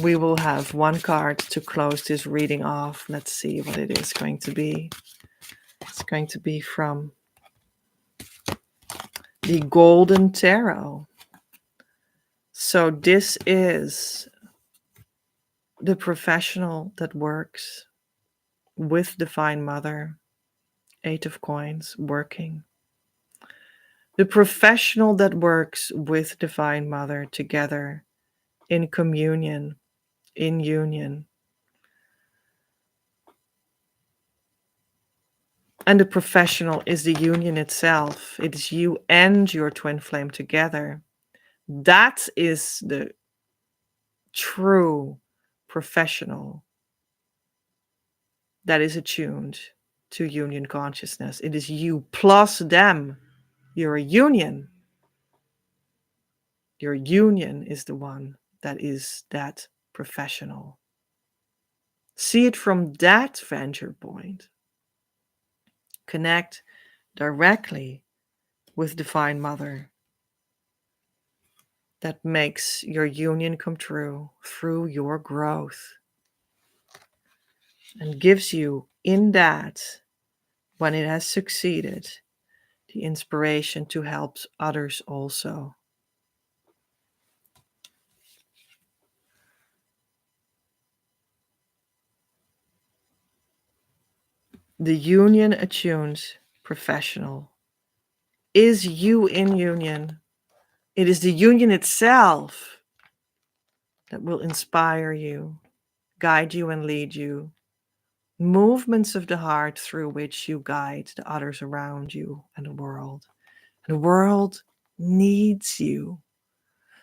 We will have one card to close this reading off. Let's see what it is going to be. It's going to be from the Golden Tarot. So, this is the professional that works with Divine Mother, Eight of Coins, working. The professional that works with Divine Mother together in communion, in union. And the professional is the union itself. It is you and your twin flame together. That is the true professional that is attuned to union consciousness. It is you plus them. You're a union. Your union is the one that is that professional. See it from that vantage point. Connect directly with Divine Mother. That makes your union come true through your growth and gives you, in that, when it has succeeded, the inspiration to help others also. The union attuned professional is you in union. It is the union itself that will inspire you, guide you, and lead you. Movements of the heart through which you guide the others around you and the world. And the world needs you.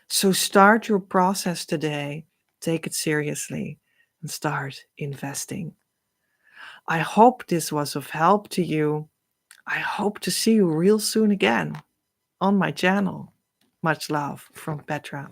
So start your process today. Take it seriously and start investing. I hope this was of help to you. I hope to see you real soon again on my channel. Much love from Petra.